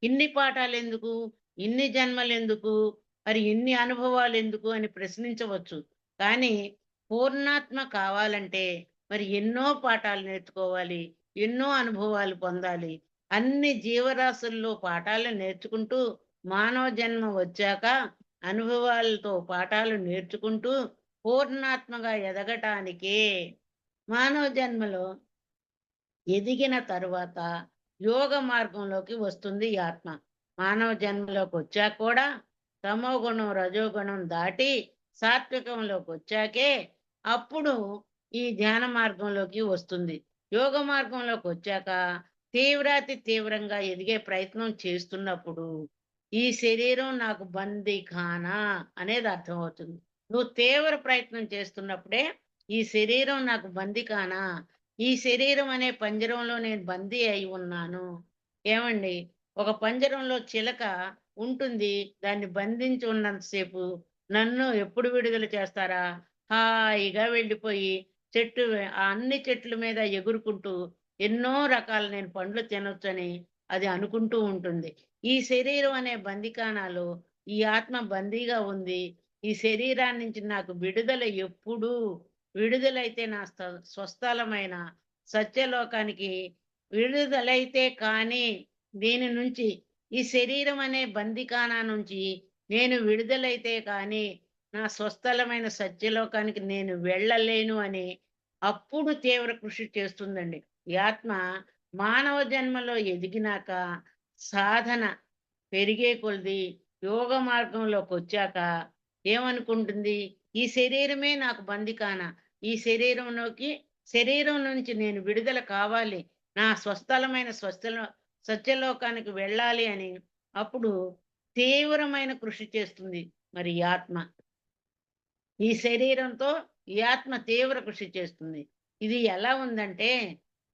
ఇన్ని పాఠాలెందుకు? ఇన్ని జన్మలెందుకు? మరి ఇన్ని అనుభవాలెందుకు అని ప్రశ్నించవచ్చు. కానీ పూర్ణాత్మ కావాలంటే మరి ఎన్నో పాఠాలు నేర్చుకోవాలి. ఎన్నో అనుభవాలు పొందాలి. అన్ని జీవరాశుల్లో పాఠాలు నేర్చుకుంటూ మానవ జన్మ వచ్చాక అనుభవాలతో పాఠాలు నేర్చుకుంటూ పూర్ణాత్మగా ఎదగటానికే మానవ జన్మలో ఎదిగిన తరువాత యోగ మార్గంలోకి వస్తుంది ఈ ఆత్మ. మానవ జన్మలోకి వచ్చాక కూడా తమోగుణం, రజోగుణం దాటి సాత్వికంలోకి వచ్చాకే అప్పుడు ఈ ధ్యాన మార్గంలోకి వస్తుంది. యోగ మార్గంలోకి వచ్చాక తీవ్రాతి తీవ్రంగా ఎదిగే ప్రయత్నం చేస్తున్నప్పుడు ఈ శరీరం నాకు బందీఖానా అనేది అర్థమవుతుంది. నువ్వు తీవ్ర ప్రయత్నం చేస్తున్నప్పుడే ఈ శరీరం నాకు బందీఖానా, ఈ శరీరం అనే పంజరంలో నేను బందీ అయి ఉన్నాను. ఏమండి, ఒక పంజరంలో చిలక ఉంటుంది. దాన్ని బంధించి ఉన్నంతసేపు నన్ను ఎప్పుడు విడుదల చేస్తారా? హాయిగా వెళ్ళిపోయి ఆ అన్ని చెట్ల మీద ఎగురుకుంటూ ఎన్నో రకాల నేను పండ్లు తినొచ్చని అది అనుకుంటూ ఉంటుంది. ఈ శరీరం అనే బందికానాలో ఈ ఆత్మ బందీగా ఉంది. ఈ శరీరాన్ని నుంచి నాకు విడుదల ఎప్పుడు? విడుదలైతే నా స్వస్థలమైన సత్యలోకానికి విడుదలైతే కానీ దీని నుంచి, ఈ శరీరం అనే బందికానా నుంచి నేను విడుదలైతే కానీ నా స్వస్థలమైన సత్యలోకానికి నేను వెళ్ళలేను అని అప్పుడు తీవ్ర కృషి చేస్తుందండి. ఈ ఆత్మ మానవ జన్మలో ఎదిగినాక, సాధన పెరిగే కొలది, యోగ మార్గంలోకొచ్చాక ఏమనుకుంటుంది? ఈ శరీరమే నాకు బందికాన. ఈ శరీరం నుంచి నేను విడుదల కావాలి. నా స్వస్థలమైన సత్యలోకానికి వెళ్ళాలి అని అప్పుడు తీవ్రమైన కృషి చేస్తుంది మరి ఈ ఆత్మ. ఈ శరీరంతో ఈ ఆత్మ తీవ్ర కృషి చేస్తుంది. ఇది ఎలా ఉందంటే,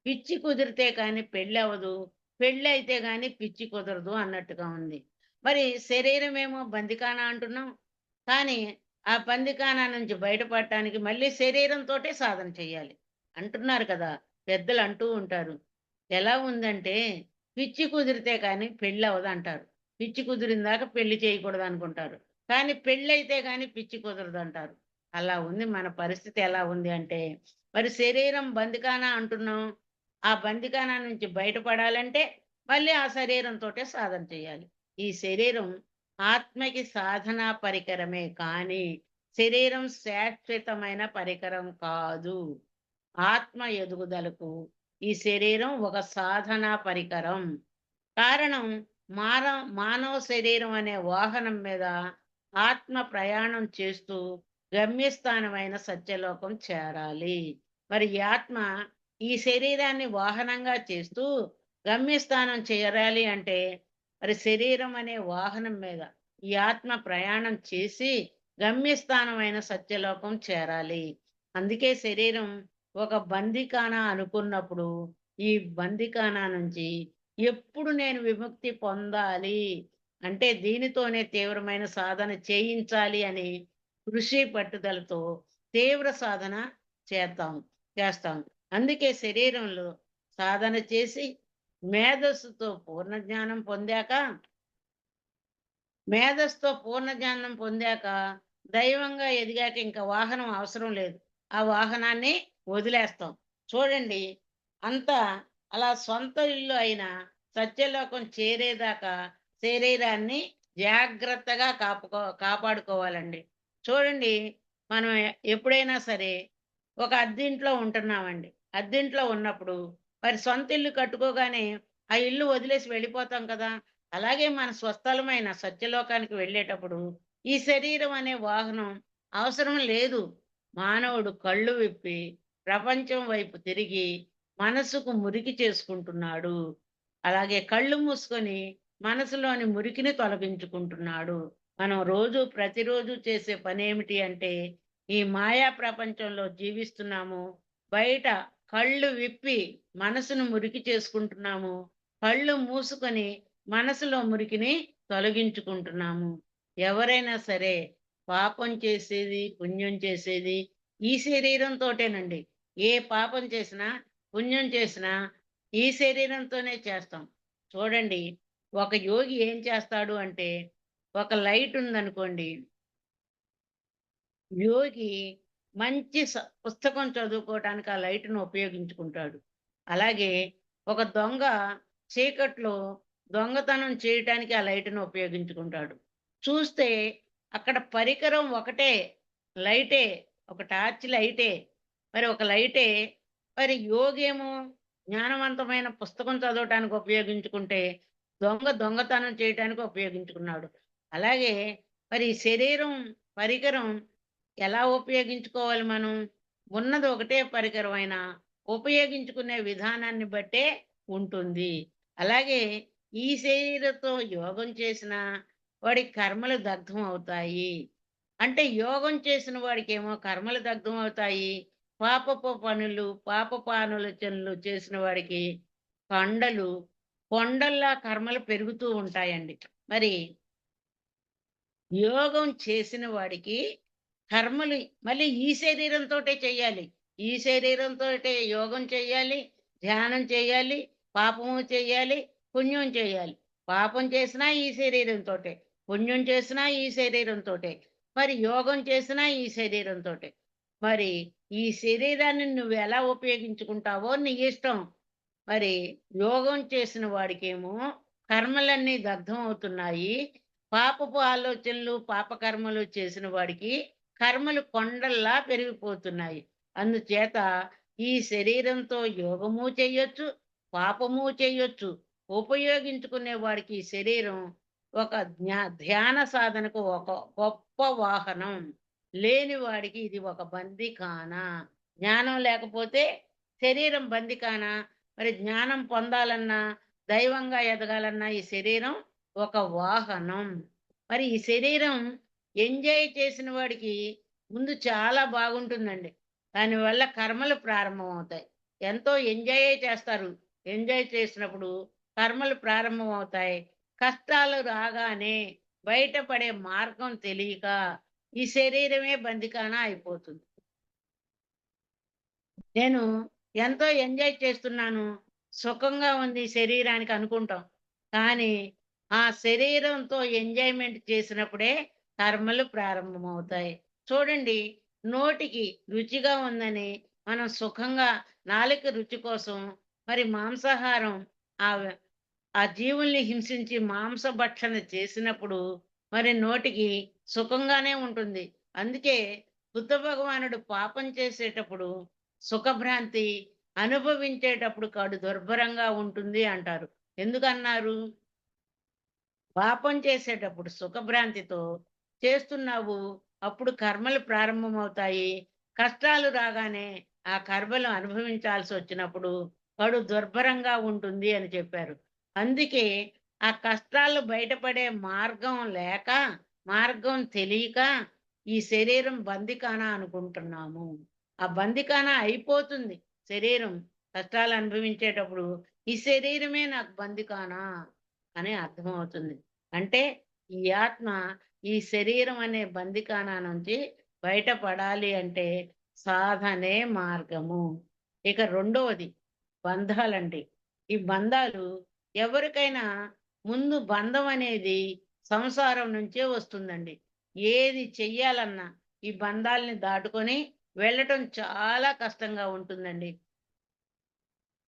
పిచ్చి కుదిరితే కానీ పెళ్ళవ్వదు, పెళ్ళైతే గాని పిచ్చి కుదరదు అన్నట్టుగా ఉంది. మరి శరీరమేమో బందిఖానా అంటున్నాం. కానీ ఆ బందిఖానా నుంచి బయటపడటానికి మళ్ళీ శరీరంతోటే సాధన చెయ్యాలి అంటున్నారు కదా! పెద్దలు అంటూ ఉంటారు. ఎలా ఉందంటే, పిచ్చి కుదిరితే కానీ పెళ్ళవ్వదంటారు. పిచ్చి కుదిరిందాక పెళ్లి చేయకూడదనుకుంటారు. కానీ పెళ్ళైతే గాని పిచ్చి కుదరదంటారు. అలా ఉంది మన పరిస్థితి. ఎలా ఉంది అంటే, మరి శరీరం బందిఖానా అంటున్నాం. ఆ బందిఖానా నుంచి బయటపడాలంటే మళ్ళీ ఆ శరీరంతోటే సాధన చేయాలి. ఈ శరీరం ఆత్మకి సాధనా పరికరమే కానీ శరీరం శాశ్వతమైన పరికరం కాదు. ఆత్మ ఎదుగుదలకు ఈ శరీరం ఒక సాధనా పరికరం. కారణం, మానవ శరీరం అనే వాహనం మీద ఆత్మ ప్రయాణం చేస్తూ గమ్యస్థానమైన సత్యలోకం చేరాలి. మరి ఈ ఆత్మ ఈ శరీరాన్ని వాహనంగా చేస్తూ గమ్యస్థానం చేరాలి అంటే మరి శరీరం అనే వాహనం మీద ఈ ఆత్మ ప్రయాణం చేసి గమ్యస్థానమైన సత్యలోకం చేరాలి. అందుకే శరీరం ఒక బందిఖానా అనుకున్నప్పుడు ఈ బందిఖానా నుంచి ఎప్పుడు నేను విముక్తి పొందాలి అంటే దీనితోనే తీవ్రమైన సాధన చేయించాలి అని కృషి పట్టుదలతో తీవ్ర సాధన చేద్దాం చేస్తాం. అందుకే శరీరంలో సాధన చేసి మేధస్సుతో పూర్ణ జ్ఞానం పొందాక మేధస్సుతో పూర్ణ జ్ఞానం పొందాక దైవంగా ఎదిగాక ఇంకా వాహనం అవసరం లేదు. ఆ వాహనాన్ని వదిలేస్తాం. చూడండి, అంతా అలా సొంత ఇల్లు అయిన సత్యలోకం చేరేదాకా శరీరాన్ని జాగ్రత్తగా కాపాడుకోవాలండి. చూడండి, మనం ఎప్పుడైనా సరే ఒక అద్దింట్లో ఉంటున్నామండి. అద్దింట్లో ఉన్నప్పుడు మరి సొంత ఇల్లు కట్టుకోగానే ఆ ఇల్లు వదిలేసి వెళ్ళిపోతాం కదా! అలాగే మన స్వస్థలమైన సత్యలోకానికి వెళ్ళేటప్పుడు ఈ శరీరం అనే వాహనం అవసరం లేదు. మానవుడు కళ్ళు విప్పి ప్రపంచం వైపు తిరిగి మనసుకు మురికి చేసుకుంటున్నాడు. అలాగే కళ్ళు మూసుకొని మనసులోని మురికిని తొలగించుకుంటున్నాడు. మనం ప్రతిరోజు చేసే పనేమిటి అంటే ఈ మాయా ప్రపంచంలో జీవిస్తున్నాము. బయట కళ్ళు విప్పి మనసును మురికి చేసుకుంటున్నాము. కళ్ళు మూసుకొని మనసులో మురికిని తొలగించుకుంటున్నాము. ఎవరైనా సరే పాపం చేసేది, పుణ్యం చేసేది ఈ శరీరంతోటేనండి. ఏ పాపం చేసినా, పుణ్యం చేసినా ఈ శరీరంతోనే చేస్తాం. చూడండి, ఒక యోగి ఏం చేస్తాడు అంటే, ఒక లైట్ ఉందనుకోండి, యోగి మంచి పుస్తకం చదువుకోవటానికి ఆ లైట్‌ను ఉపయోగించుకుంటాడు. అలాగే ఒక దొంగ చీకట్లో దొంగతనం చేయటానికి ఆ లైట్‌ను ఉపయోగించుకుంటాడు. చూస్తే అక్కడ పరికరం ఒకటే, లైటే. ఒక టార్చ్ లైటే. మరి ఒక లైటే. మరి యోగేమో జ్ఞానవంతమైన పుస్తకం చదవటానికి ఉపయోగించుకుంటే, దొంగతనం చేయటానికి ఉపయోగించుకున్నాడు. అలాగే మరి శరీరం పరికరం ఎలా ఉపయోగించుకోవాలి మనం? ఉన్నది ఒకటే పరికరమైనా ఉపయోగించుకునే విధానాన్ని బట్టే ఉంటుంది. అలాగే ఈ శరీరంతో యోగం చేసినా వాడి కర్మలు దగ్ధం అవుతాయి. అంటే యోగం చేసిన వాడికేమో కర్మలు దగ్ధం అవుతాయి. పాపపు పనులు, పాపపు ఆలోచనలు చేసిన వాడికి కొండలు, కొండల్లా కర్మలు పెరుగుతూ ఉంటాయండి. మరి యోగం చేసిన వాడికి కర్మలు మళ్ళీ ఈ శరీరంతోటే చెయ్యాలి. ఈ శరీరంతోటే యోగం చెయ్యాలి, ధ్యానం చెయ్యాలి, పాపము చెయ్యాలి, పుణ్యం చెయ్యాలి. పాపం చేసినా ఈ శరీరంతోటే, పుణ్యం చేసినా ఈ శరీరంతోటే, మరి యోగం చేసినా ఈ శరీరంతోటే. మరి ఈ శరీరాన్ని నువ్వెలా ఉపయోగించుకుంటావో నీ ఇష్టం. మరి యోగం చేసిన వాడికేమో కర్మలన్నీ దగ్ధం అవుతున్నాయి. పాపపు ఆలోచనలు, పాపకర్మలు చేసిన వాడికి కర్మలు కొండల్లా పెరిగిపోతున్నాయి. అందుచేత ఈ శరీరంతో యోగము చెయ్యొచ్చు, పాపము చెయ్యొచ్చు. ఉపయోగించుకునే వాడికి ఈ శరీరం ఒక ధ్యాన సాధనకు ఒక గొప్ప వాహనం. లేని వాడికి ఇది ఒక బందిఖాన. జ్ఞానం లేకపోతే శరీరం బందిఖాన. మరి జ్ఞానం పొందాలన్నా, దైవంగా ఎదగాలన్నా ఈ శరీరం ఒక వాహనం. మరి ఈ శరీరం ఎంజాయ్ చేసిన వాడికి ముందు చాలా బాగుంటుందండి. దానివల్ల కర్మలు ప్రారంభమవుతాయి. ఎంతో ఎంజాయే చేస్తారు. ఎంజాయ్ చేసినప్పుడు కర్మలు ప్రారంభమవుతాయి. కష్టాలు రాగానే బయటపడే మార్గం తెలియక ఈ శరీరమే బందిఖాన అయిపోతుంది. నేను ఎంతో ఎంజాయ్ చేస్తున్నాను. సుఖంగా ఉంది శరీరానికి అనుకుంటాం. కానీ ఆ శరీరంతో ఎంజాయ్‌మెంట్ చేసినప్పుడే కర్మలు ప్రారంభమవుతాయి. చూడండి, నోటికి రుచిగా ఉందని మనం సుఖంగా నాలుక రుచి కోసం మరి మాంసాహారం ఆహ్, ఆ జీవుల్ని హింసించి మాంసభక్షణ చేసినప్పుడు మరి నోటికి సుఖంగానే ఉంటుంది. అందుకే బుద్ధ భగవానుడు పాపం చేసేటప్పుడు సుఖభ్రాంతి అనుభవించేటప్పుడు కడు దుర్భరంగా ఉంటుంది అంటారు. ఎందుకన్నారు? పాపం చేసేటప్పుడు సుఖభ్రాంతితో చేస్తున్నావు. అప్పుడు కర్మలు ప్రారంభమవుతాయి. కష్టాలు రాగానే ఆ కర్మలు అనుభవించాల్సొచ్చినప్పుడు కడు దుర్భరంగా ఉంటుంది అని చెప్పారు. అందుకే ఆ కష్టాలు బయటపడే మార్గం లేక, మార్గం తెలియక ఈ శరీరం బందిఖానా అనుకుంటున్నాము. ఆ బందిఖానా అయిపోతుంది శరీరం కష్టాలు అనుభవించేటప్పుడు. ఈ శరీరమే నాకు బందిఖానా అని అర్థమవుతుంది. అంటే ఈ ఆత్మ ఈ శరీరం అనే బందిఖానా నుంచి బయటపడాలి అంటే సాధనే మార్గము. ఇక రెండవది బంధాలండి. ఈ బంధాలు ఎవరికైనా ముందు బంధం అనేది సంసారం నుంచే వస్తుందండి. ఏది చెయ్యాలన్నా ఈ బంధాల్ని దాటుకొని వెళ్ళటం చాలా కష్టంగా ఉంటుందండి.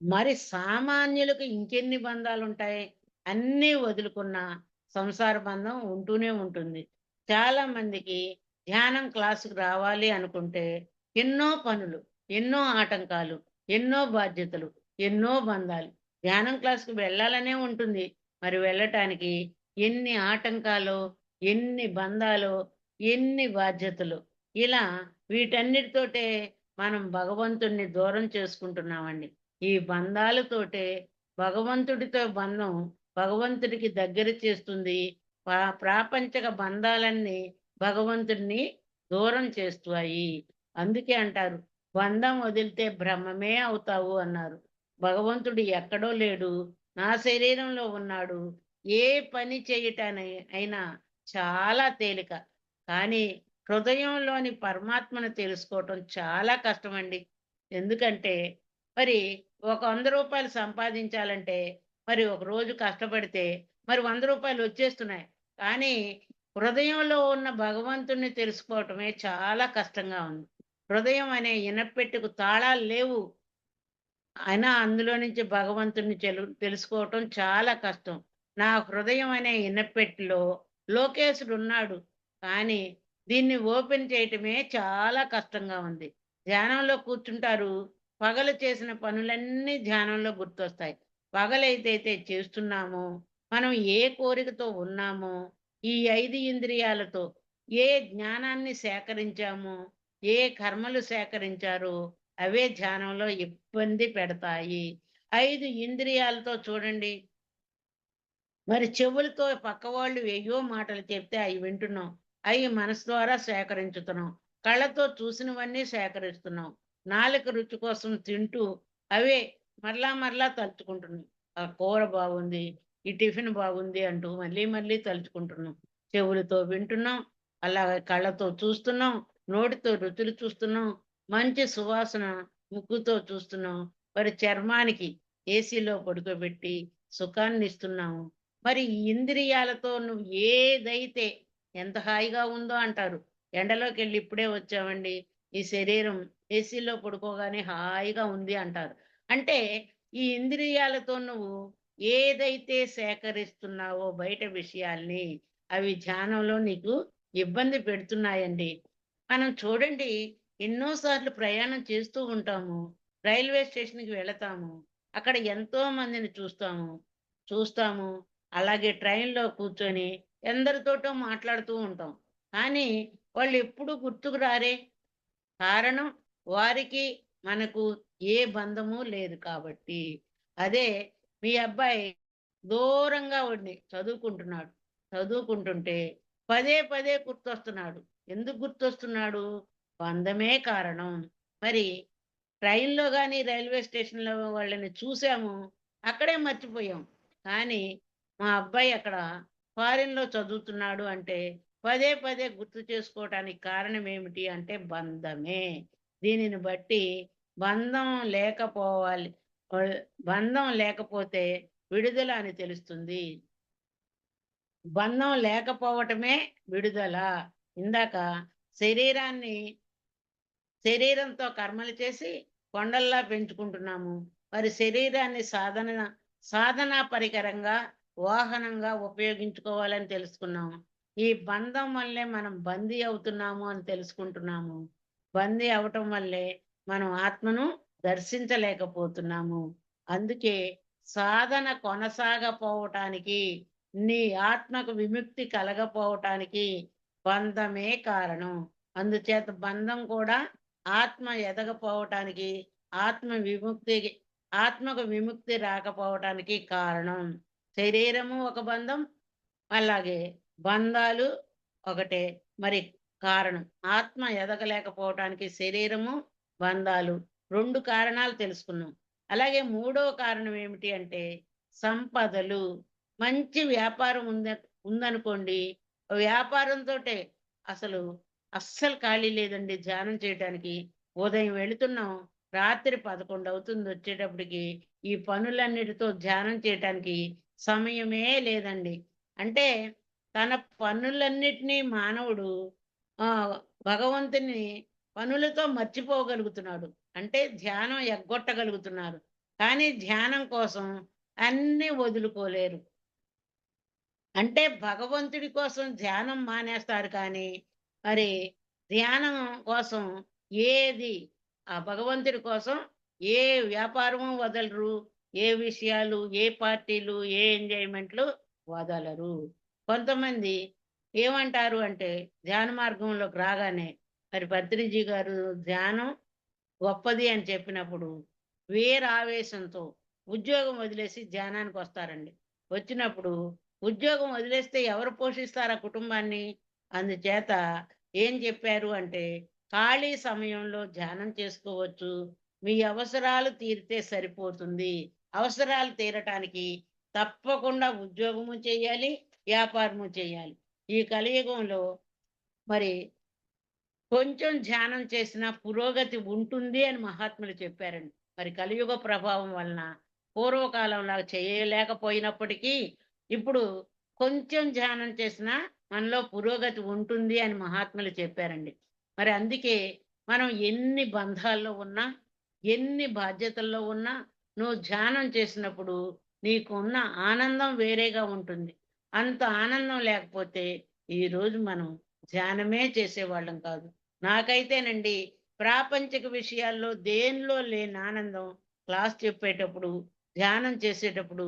మరి సామాన్యులకు ఇంకెన్ని బంధాలుంటాయి? అన్నీ వదులుకున్న సంసార బంధం ఉంటూనే ఉంటుంది. చాలా మందికి ధ్యానం క్లాసుకు రావాలి అనుకుంటే ఎన్నో పనులు, ఎన్నో ఆటంకాలు, ఎన్నో బాధ్యతలు, ఎన్నో బంధాలు. ధ్యానం క్లాస్‌కి వెళ్ళాలనే ఉంటుంది. మరి వెళ్ళటానికి ఎన్ని ఆటంకాలో, ఎన్ని బంధాలో, ఎన్ని బాధ్యతలో. ఇలా వీటన్నిటితోటే మనం భగవంతుడిని దూరం చేసుకుంటున్నామండి. ఈ బంధాలతోటే భగవంతుడితో బంధం భగవంతుడికి దగ్గర చేస్తుంది. ప్రాపంచక బంధాలన్నీ భగవంతుడిని దూరం చేస్తాయి. అందుకే అంటారు, బంధం వదిలితే బ్రహ్మమే అవుతావు అన్నారు. భగవంతుడు ఎక్కడో లేడు, నా శరీరంలో ఉన్నాడు. ఏ పని అయినా చాలా తేలిక. కానీ హృదయంలోని పరమాత్మను తెలుసుకోవటం చాలా కష్టమండి. ఎందుకంటే మరి ఒక రూ. 100 సంపాదించాలంటే మరి ఒక రోజు కష్టపడితే మరి రూ. 100 వచ్చేస్తున్నాయి. కానీ హృదయంలో ఉన్న భగవంతుడిని తెలుసుకోవటమే చాలా కష్టంగా ఉంది. హృదయం అనే ఇనప్పెట్టెకు తాళాలు లేవు. అయినా అందులో నుంచి భగవంతుడిని తెలుసుకోవటం చాలా కష్టం. నా హృదయం అనే ఇనప్పెట్టెలో లోకేశుడున్నాడు. కానీ దీన్ని ఓపెన్ చేయటమే చాలా కష్టంగా ఉంది. ధ్యానంలో కూర్చుంటారు. పగలు చేసిన పనులన్నీ ధ్యానంలో గుర్తొస్తాయి. పగలైతే చేస్తున్నామో, మనం ఏ కోరికతో ఉన్నామో, ఈ 5 ఇంద్రియాలతో ఏ జ్ఞానాన్ని సేకరించామో, ఏ కర్మలు సేకరించారో అవే ధ్యానంలో ఇబ్బంది పెడతాయి. 5 ఇంద్రియాలతో చూడండి. మరి చెవులతో పక్కవాళ్ళు ఏయ్యో మాటలు చెప్తే అయి వింటున్నాం. అయి మనసు ద్వారా సేకరించుతున్నాం. కళ్ళతో చూసినవన్నీ సేకరిస్తున్నాం. నాలుక రుచి కోసం తింటూ అవే మరలా మరలా తలుచుకుంటున్నాం. ఆ కూర బాగుంది, ఈ టిఫిన్ బాగుంది అంటూ మళ్ళీ మళ్ళీ తలుచుకుంటున్నాం. చెవులతో వింటున్నాం, అలాగే కళ్ళతో చూస్తున్నాం, నోటితో రుచులు చూస్తున్నాం, మంచి సువాసన ముక్కుతో చూస్తున్నాం. మరి చర్మానికి ఏసీలో పడుకోబెట్టి సుఖాన్నిస్తున్నాము. మరి ఈ ఇంద్రియాలతో నువ్వు ఏదైతే ఎంత హాయిగా ఉందో అంటారు. ఎండలోకెళ్ళి ఇప్పుడే వచ్చామండి. ఈ శరీరం ఏసీలో పడుకోగానే హాయిగా ఉంది అంటారు. అంటే ఈ ఇంద్రియాలతో నువ్వు ఏదైతే సేకరిస్తున్నావో బయట విషయాల్ని, అవి ధ్యానంలో నీకు ఇబ్బంది పెడుతున్నాయండి. మనం చూడండి, ఎన్నో సార్లు ప్రయాణం చేస్తూ ఉంటాము. రైల్వే స్టేషన్‌కి వెళతాము. అక్కడ ఎంతో మందిని చూస్తాము. అలాగే ట్రైన్‌లో కూర్చొని ఎందరితోటో మాట్లాడుతూ ఉంటాం. కానీ వాళ్ళెప్పుడు గుర్తుకు రారే. కారణం వారికి, మనకు ఏ బంధము లేదు కాబట్టి. అదే మీ అబ్బాయి దూరంగా ఉండి చదువుకుంటున్నాడు. చదువుకుంటుంటే పదే పదే గుర్తొస్తున్నాడు. ఎందుకు గుర్తొస్తున్నాడు? బంధమే కారణం. మరి ట్రైన్‌లో గాని, రైల్వే స్టేషన్‌లో వాళ్ళని చూసాము. అక్కడే మర్చిపోయాం. కానీ మా అబ్బాయి అక్కడ ఫారిన్‌లో చదువుతున్నాడు అంటే, పదే పదే గుర్తు చేసుకోవటానికి కారణం ఏమిటి అంటే బంధమే. దీనిని బట్టి బంధం లేకపోవాలి. ఆహ్, బంధం లేకపోతే విడుదల అని తెలుస్తుంది. బంధం లేకపోవటమే విడుదల. ఇందాక శరీరాన్ని శరీరంతో కర్మలు చేసి కొండల్లా పెంచుకుంటున్నాము. మరి శరీరాన్ని సాధనా పరికరంగా, వాహనంగా ఉపయోగించుకోవాలని తెలుసుకున్నాము. ఈ బంధం వల్లే మనం బందీ అవుతున్నాము అని తెలుసుకుంటున్నాము. బందీ అవ్వటం వల్లే మనం ఆత్మను దర్శించలేకపోతున్నాము. అందుకే సాధన కొనసాగపోవటానికి, నీ ఆత్మకు విముక్తి కలగపోవటానికి బంధమే కారణం. అందుచేత బంధం కూడా ఆత్మ ఎదగపోవటానికి, ఆత్మ విముక్తికి ఆత్మకు విముక్తి రాకపోవటానికి కారణం. శరీరము ఒక బంధం, అలాగే బంధాలు ఒకటే. మరి కారణం ఆత్మ ఎదగలేకపోవటానికి శరీరము, బంధాలు 2 కారణాలు తెలుసుకున్నాం. అలాగే మూడో కారణం ఏమిటి అంటే సంపదలు. మంచి వ్యాపారం ఉందనుకోండి. వ్యాపారంతోటే అసలు అస్సలు ఖాళీ లేదండి ధ్యానం చేయటానికి. ఉదయం వెళుతున్నాం, రాత్రి 11 అవుతుంది వచ్చేటప్పటికి. ఈ పనులన్నిటితో ధ్యానం చేయటానికి సమయమే లేదండి. అంటే తన పనులన్నిటినీ మానవుడు భగవంతుని పనులతో మర్చిపోగలుగుతున్నాడు. అంటే ధ్యానం ఎగ్గొట్టగలుగుతున్నారు. కానీ ధ్యానం కోసం అన్నీ వదులుకోలేరు. అంటే భగవంతుడి కోసం ధ్యానం మానేస్తారు కానీ, మరి ధ్యానం కోసం ఏది ఆ భగవంతుడి కోసం ఏ వ్యాపారము వదలరు. ఏ విషయాలు, ఏ పార్టీలు, ఏ ఎంజాయ్‌మెంట్లు వదలరు. కొంతమంది ఏమంటారు అంటే, ధ్యాన మార్గంలోకి రాగానే మరి పత్రిజీ గారు ధ్యానం గొప్పది అని చెప్పినప్పుడు వీరావేశంతో ఉద్యోగం వదిలేసి ధ్యానానికొస్తారండి. వచ్చినప్పుడు ఉద్యోగం వదిలేస్తే ఎవరు పోషిస్తారు ఆ కుటుంబాన్ని? అందుచేత ఏం చెప్పారు అంటే, ఖాళీ సమయంలో ధ్యానం చేసుకోవచ్చు. మీ అవసరాలు తీరితే సరిపోతుంది. అవసరాలు తీరటానికి తప్పకుండా ఉద్యోగము చేయాలి, వ్యాపారము చేయాలి. ఈ కలియుగంలో మరి కొంచెం ధ్యానం చేసినా పురోగతి ఉంటుంది అని మహాత్ములు చెప్పారండి. మరి కలియుగ ప్రభావం వలన పూర్వకాలంలాగా చేయలేకపోయినప్పటికీ, ఇప్పుడు కొంచెం ధ్యానం చేసినా మనలో పురోగతి ఉంటుంది అని మహాత్ములు చెప్పారండి. మరి అందుకే మనం ఎన్ని బంధాల్లో ఉన్నా, ఎన్ని బాధ్యతల్లో ఉన్నా, నువ్వు ధ్యానం చేసినప్పుడు నీకున్న ఆనందం వేరేగా ఉంటుంది. అంత ఆనందం లేకపోతే ఈరోజు మనం ధ్యానమే చేసేవాళ్ళం కాదు. నాకైతేనండి ప్రాపంచిక విషయాల్లో దేనిలో లేని ఆనందం క్లాస్ చెప్పేటప్పుడు, ధ్యానం చేసేటప్పుడు,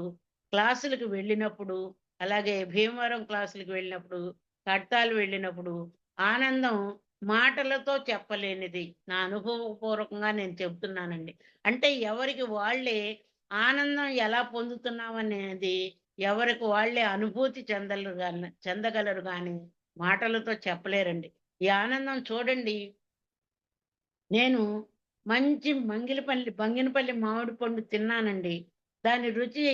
క్లాసులకు వెళ్ళినప్పుడు, అలాగే భీమవరం క్లాసులకు వెళ్ళినప్పుడు, కడతాలు వెళ్ళినప్పుడు ఆనందం మాటలతో చెప్పలేనిది. నా అనుభవపూర్వకంగా నేను చెప్తున్నానండి. అంటే ఎవరికి వాళ్ళే ఆనందం ఎలా పొందుతున్నామనేది ఎవరికి వాళ్ళే అనుభూతి చెందగలరు గానీ మాటలతో చెప్పలేరండి. ఈ ఆనందం చూడండి, నేను మంచి బంగినపల్లి మామిడి పండు తిన్నానండి. దాని రుచి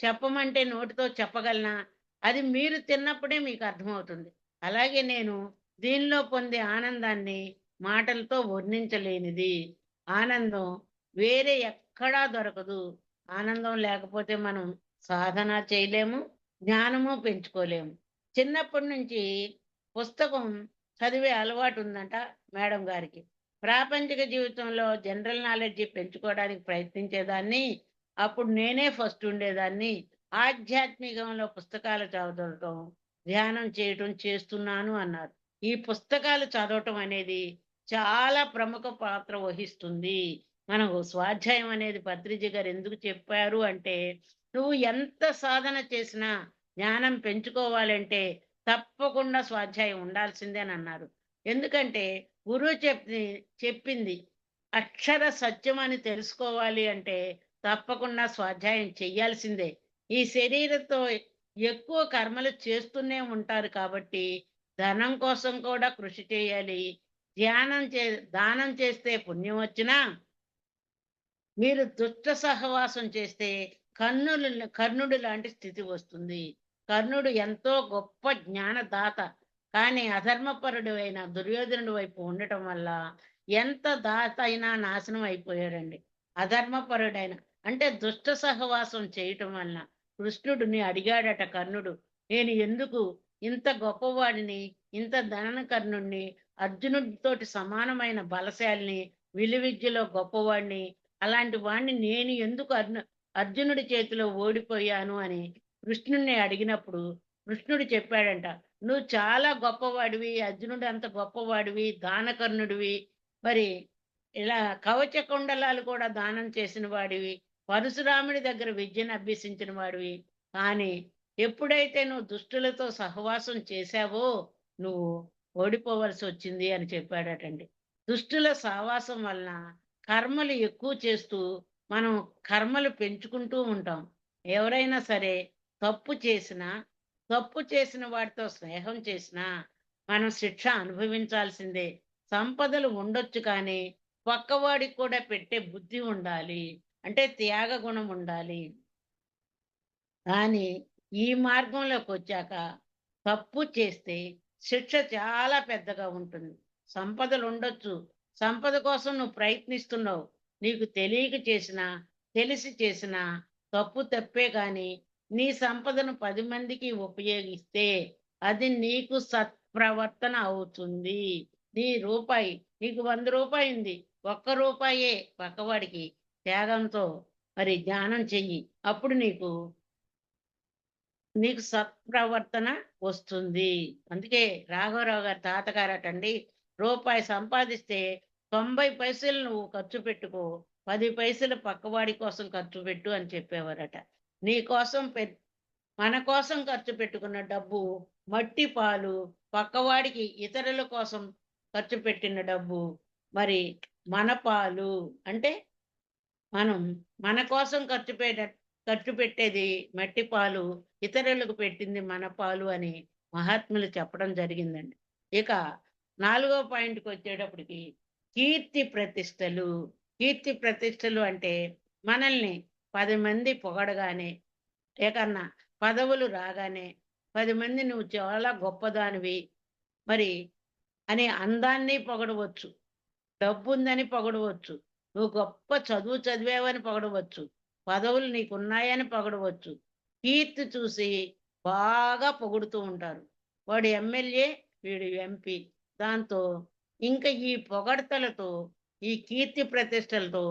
చెప్పమంటే నోటితో చెప్పగలనా? అది మీరు తిన్నప్పుడే మీకు అర్థమవుతుంది. అలాగే నేను దీనిలో పొందే ఆనందాన్ని మాటలతో వర్ణించలేనిది. ఆనందం వేరే ఎక్కడా దొరకదు. ఆనందం లేకపోతే మనం సాధన చేయలేము, జ్ఞానము పెంచుకోలేము. చిన్నప్పటి నుంచి పుస్తకం చదివే అలవాటుందంట మేడం గారికి. ప్రాపంచిక జీవితంలో జనరల్ నాలెడ్జి పెంచుకోవడానికి ప్రయత్నించేదాన్ని. అప్పుడు నేనే ఫస్ట్ ఉండేదాన్ని. ఆధ్యాత్మికంలో పుస్తకాలు చదవటం, ధ్యానం చేయటం చేస్తున్నాను అన్నారు. ఈ పుస్తకాలు చదవటం అనేది చాలా ప్రముఖ పాత్ర వహిస్తుంది. మనకు స్వాధ్యాయం అనేది పత్రిజీ గారు ఎందుకు చెప్పారు అంటే, నువ్వు ఎంత సాధన చేసినా జ్ఞానం పెంచుకోవాలంటే తప్పకుండా స్వాధ్యాయం ఉండాల్సిందేనన్నారు. ఎందుకంటే గురువు చెప్పింది అక్షర సత్యం అని తెలుసుకోవాలి అంటే తప్పకుండా స్వాధ్యాయం చెయ్యాల్సిందే. ఈ శరీరంతో ఎక్కువ కర్మలు చేస్తూనే ఉంటారు కాబట్టి ధనం కోసం కూడా కృషి చేయాలి. దానం చేస్తే పుణ్యం వచ్చినా, మీరు దుష్ట సహవాసం చేస్తే కర్ణుడు లాంటి స్థితి వస్తుంది. కర్ణుడు ఎంతో గొప్ప జ్ఞానదాత. కానీ అధర్మపరుడు అయిన దుర్యోధనుడి వైపు ఉండటం వల్ల ఎంత దాత అయినా నాశనం అయిపోయాడండి. అధర్మపరుడైన అంటే దుష్ట సహవాసం చేయటం వలన కృష్ణుడిని అడిగాడట కర్ణుడు. నేను ఎందుకు ఇంత గొప్పవాడిని, ఇంత ధనకర్ణుడిని, అర్జునుడితోటి సమానమైన బలశాలిని, విలువిద్యలో గొప్పవాడిని, అలాంటి వాణ్ణి నేను ఎందుకు అర్జునుడి చేతిలో ఓడిపోయాను అని కృష్ణుడిని అడిగినప్పుడు కృష్ణుడు చెప్పాడంట, నువ్వు చాలా గొప్పవాడివి, అర్జునుడు అంత గొప్పవాడివి, దానకర్ణుడివి, మరి ఇలా కవచ కుండలాలు కూడా దానం చేసిన వాడివి, పరశురాముడి దగ్గర విద్యను అభ్యసించిన వాడివి. కానీ ఎప్పుడైతే నువ్వు దుష్టులతో సహవాసం చేశావో నువ్వు ఓడిపోవలసి వచ్చింది అని చెప్పాడటండి. దుష్టుల సహవాసం వలన కర్మలు ఎక్కువ చేస్తూ మనం కర్మలు పెంచుకుంటూ ఉంటాం. ఎవరైనా సరే తప్పు చేసినా, తప్పు చేసిన వాడితో స్నేహం చేసినా మనం శిక్ష అనుభవించాల్సిందే. సంపదలు ఉండొచ్చు కానీ పక్కవాడికి కూడా పెట్టే బుద్ధి ఉండాలి. అంటే త్యాగ గుణం ఉండాలి. కానీ ఈ మార్గంలోకొచ్చాక తప్పు చేస్తే శిక్ష చాలా పెద్దగా ఉంటుంది. సంపదలుండొచ్చు. సంపద కోసం నువ్వు ప్రయత్నిస్తున్నావు. నీకు తెలియక చేసినా, తెలిసి చేసినా తప్పు తప్పే గాని, నీ సంపదను 10 మందికి ఉపయోగిస్తే అది నీకు సత్ప్రవర్తన అవుతుంది. నీ రూపాయి నీకు రూ. 100 ఉంది. ఒక్క రూపాయే పక్కవాడికి త్యాగంతో మరి ధ్యానం చెయ్యి. అప్పుడు నీకు సత్ప్రవర్తన వస్తుంది. అందుకే రాఘవరావు గారి తాతగారటండి, రూపాయి సంపాదిస్తే 90 పైసలు నువ్వు ఖర్చు పెట్టుకో, 10 పైసలు పక్కవాడి కోసం ఖర్చు పెట్టు అని చెప్పేవారట. నీ కోసం మన కోసం ఖర్చు పెట్టుకున్న డబ్బు మట్టి పాలు, పక్కవాడికి ఇతరుల కోసం ఖర్చు పెట్టిన డబ్బు మరి మన పాలు. అంటే మనం మన కోసం ఖర్చు పెట్టేది మట్టి పాలు, ఇతరులకు పెట్టింది మన పాలు అని మహాత్ములు చెప్పడం జరిగిందండి. ఇక 4వ పాయింట్‌కి వచ్చేటప్పటికి కీర్తి ప్రతిష్టలు. కీర్తి ప్రతిష్టలు అంటే మనల్ని 10 మంది పొగడగానే, ఏకన్నా పదవులు రాగానే 10 మంది నువ్వు చాలా గొప్పదానివి మరి అనే అందాన్ని పొగడవచ్చు. డబ్బుందని పొగడవచ్చు. నువ్వు గొప్ప చదువు చదివావని పొగడవచ్చు. పదవులు నీకున్నాయని పొగడవచ్చు. కీర్తి చూసి బాగా పొగుడుతూ ఉంటారు. వాడు ఎమ్మెల్యే, వీడు ఎంపీ. దాంతో ఇంక ఈ పొగడ్తలతో, ఈ కీర్తి ప్రతిష్టలతో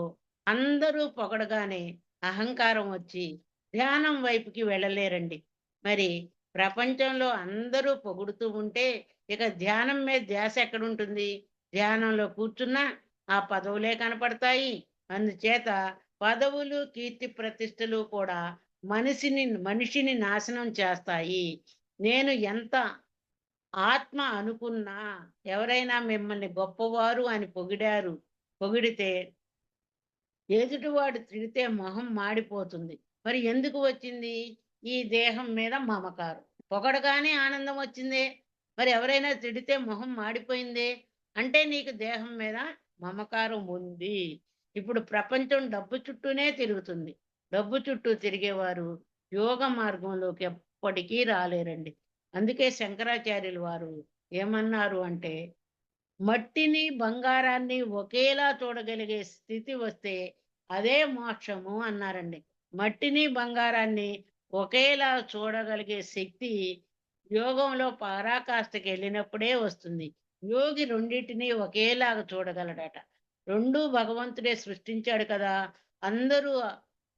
అందరూ పొగడగానే అహంకారం వచ్చి ధ్యానం వైపుకి వెళ్ళలేరండి. మరి ప్రపంచంలో అందరూ పొగుడుతూ ఉంటే ఇక ధ్యానం మీద ధ్యాస ఎక్కడుంటుంది? ధ్యానంలో కూర్చున్నా ఆ పదవులే కనపడతాయి. అందుచేత పదవులు, కీర్తి ప్రతిష్టలు కూడా మనిషిని నాశనం చేస్తాయి. నేను ఎంత ఆత్మ అనుకున్నా ఎవరైనా మిమ్మల్ని గొప్పవారు అని పొగిడితే ఎదుటివాడు తిడితే మొహం మాడిపోతుంది. మరి ఎందుకు వచ్చింది? ఈ దేహం మీద మమకారం. పొగడగానే ఆనందం వచ్చిందే. మరి ఎవరైనా తిడితే మొహం మాడిపోయిందే. అంటే నీకు దేహం మీద మమకారం ఉంది. ఇప్పుడు ప్రపంచం డబ్బు చుట్టూనే తిరుగుతుంది. డబ్బు చుట్టూ తిరిగేవారు యోగ మార్గంలోకి ఎప్పటికీ రాలేరండి. అందుకే శంకరాచార్యులు వారు ఏమన్నారు అంటే, మట్టిని, బంగారాన్ని ఒకేలా చూడగలిగే స్థితి వస్తే అదే మోక్షము అన్నారండి. మట్టిని, బంగారాన్ని ఒకేలా చూడగలిగే శక్తి యోగంలో పరాకాష్ఠకెళ్ళినప్పుడే వస్తుంది. యోగి రెండిటిని ఒకేలాగా చూడగలడట. రెండూ భగవంతుడే సృష్టించాడు కదా! అందరూ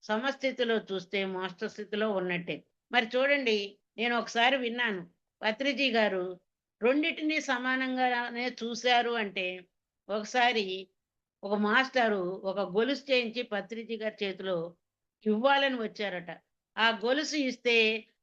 సమస్థితిలో చూస్తే మోక్ష స్థితిలో ఉన్నట్టే. మరి చూడండి, నేను ఒకసారి విన్నాను. పత్రిజీ గారు రెండిటిని సమానంగానే చూశారు అంటే, ఒకసారి ఒక మాస్టారు ఒక గొలుసు చేయించి పత్రిజీ గారి చేతిలో ఇవ్వాలని వచ్చారట. ఆ గొలుసు ఇస్తే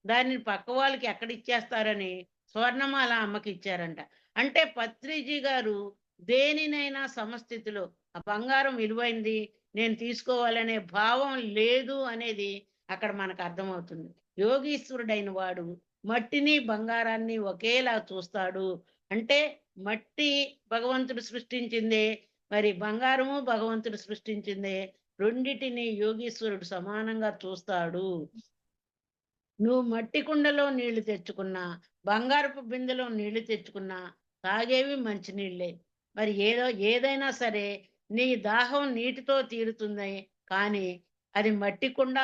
దానిని పక్క వాళ్ళకి ఎక్కడిచ్చేస్తారని స్వర్ణమాల అమ్మకిచ్చారంట. అంటే పత్రిజీ గారు దేనినైనా సమస్థితిలో ఆ బంగారం విలువైంది, నేను తీసుకోవాలనే భావం లేదు అనేది అక్కడ మనకు అర్థమవుతుంది. యోగీశ్వరుడైన వాడు మట్టిని, బంగారాన్ని ఒకేలా చూస్తాడు. అంటే మట్టి భగవంతుడు సృష్టించిందే, మరి బంగారము భగవంతుడు సృష్టించిందే. రెండిటిని యోగీశ్వరుడు సమానంగా చూస్తాడు. నువ్వు మట్టి కుండలో నీళ్లు తెచ్చుకున్నా, బంగారపు బిందెలో నీళ్లు తెచ్చుకున్నా తాగేవి మంచినీళ్ళే. మరి ఏదైనా సరే నీ దాహం నీటితో తీరుతుంది. కానీ అది మట్టి కుండ,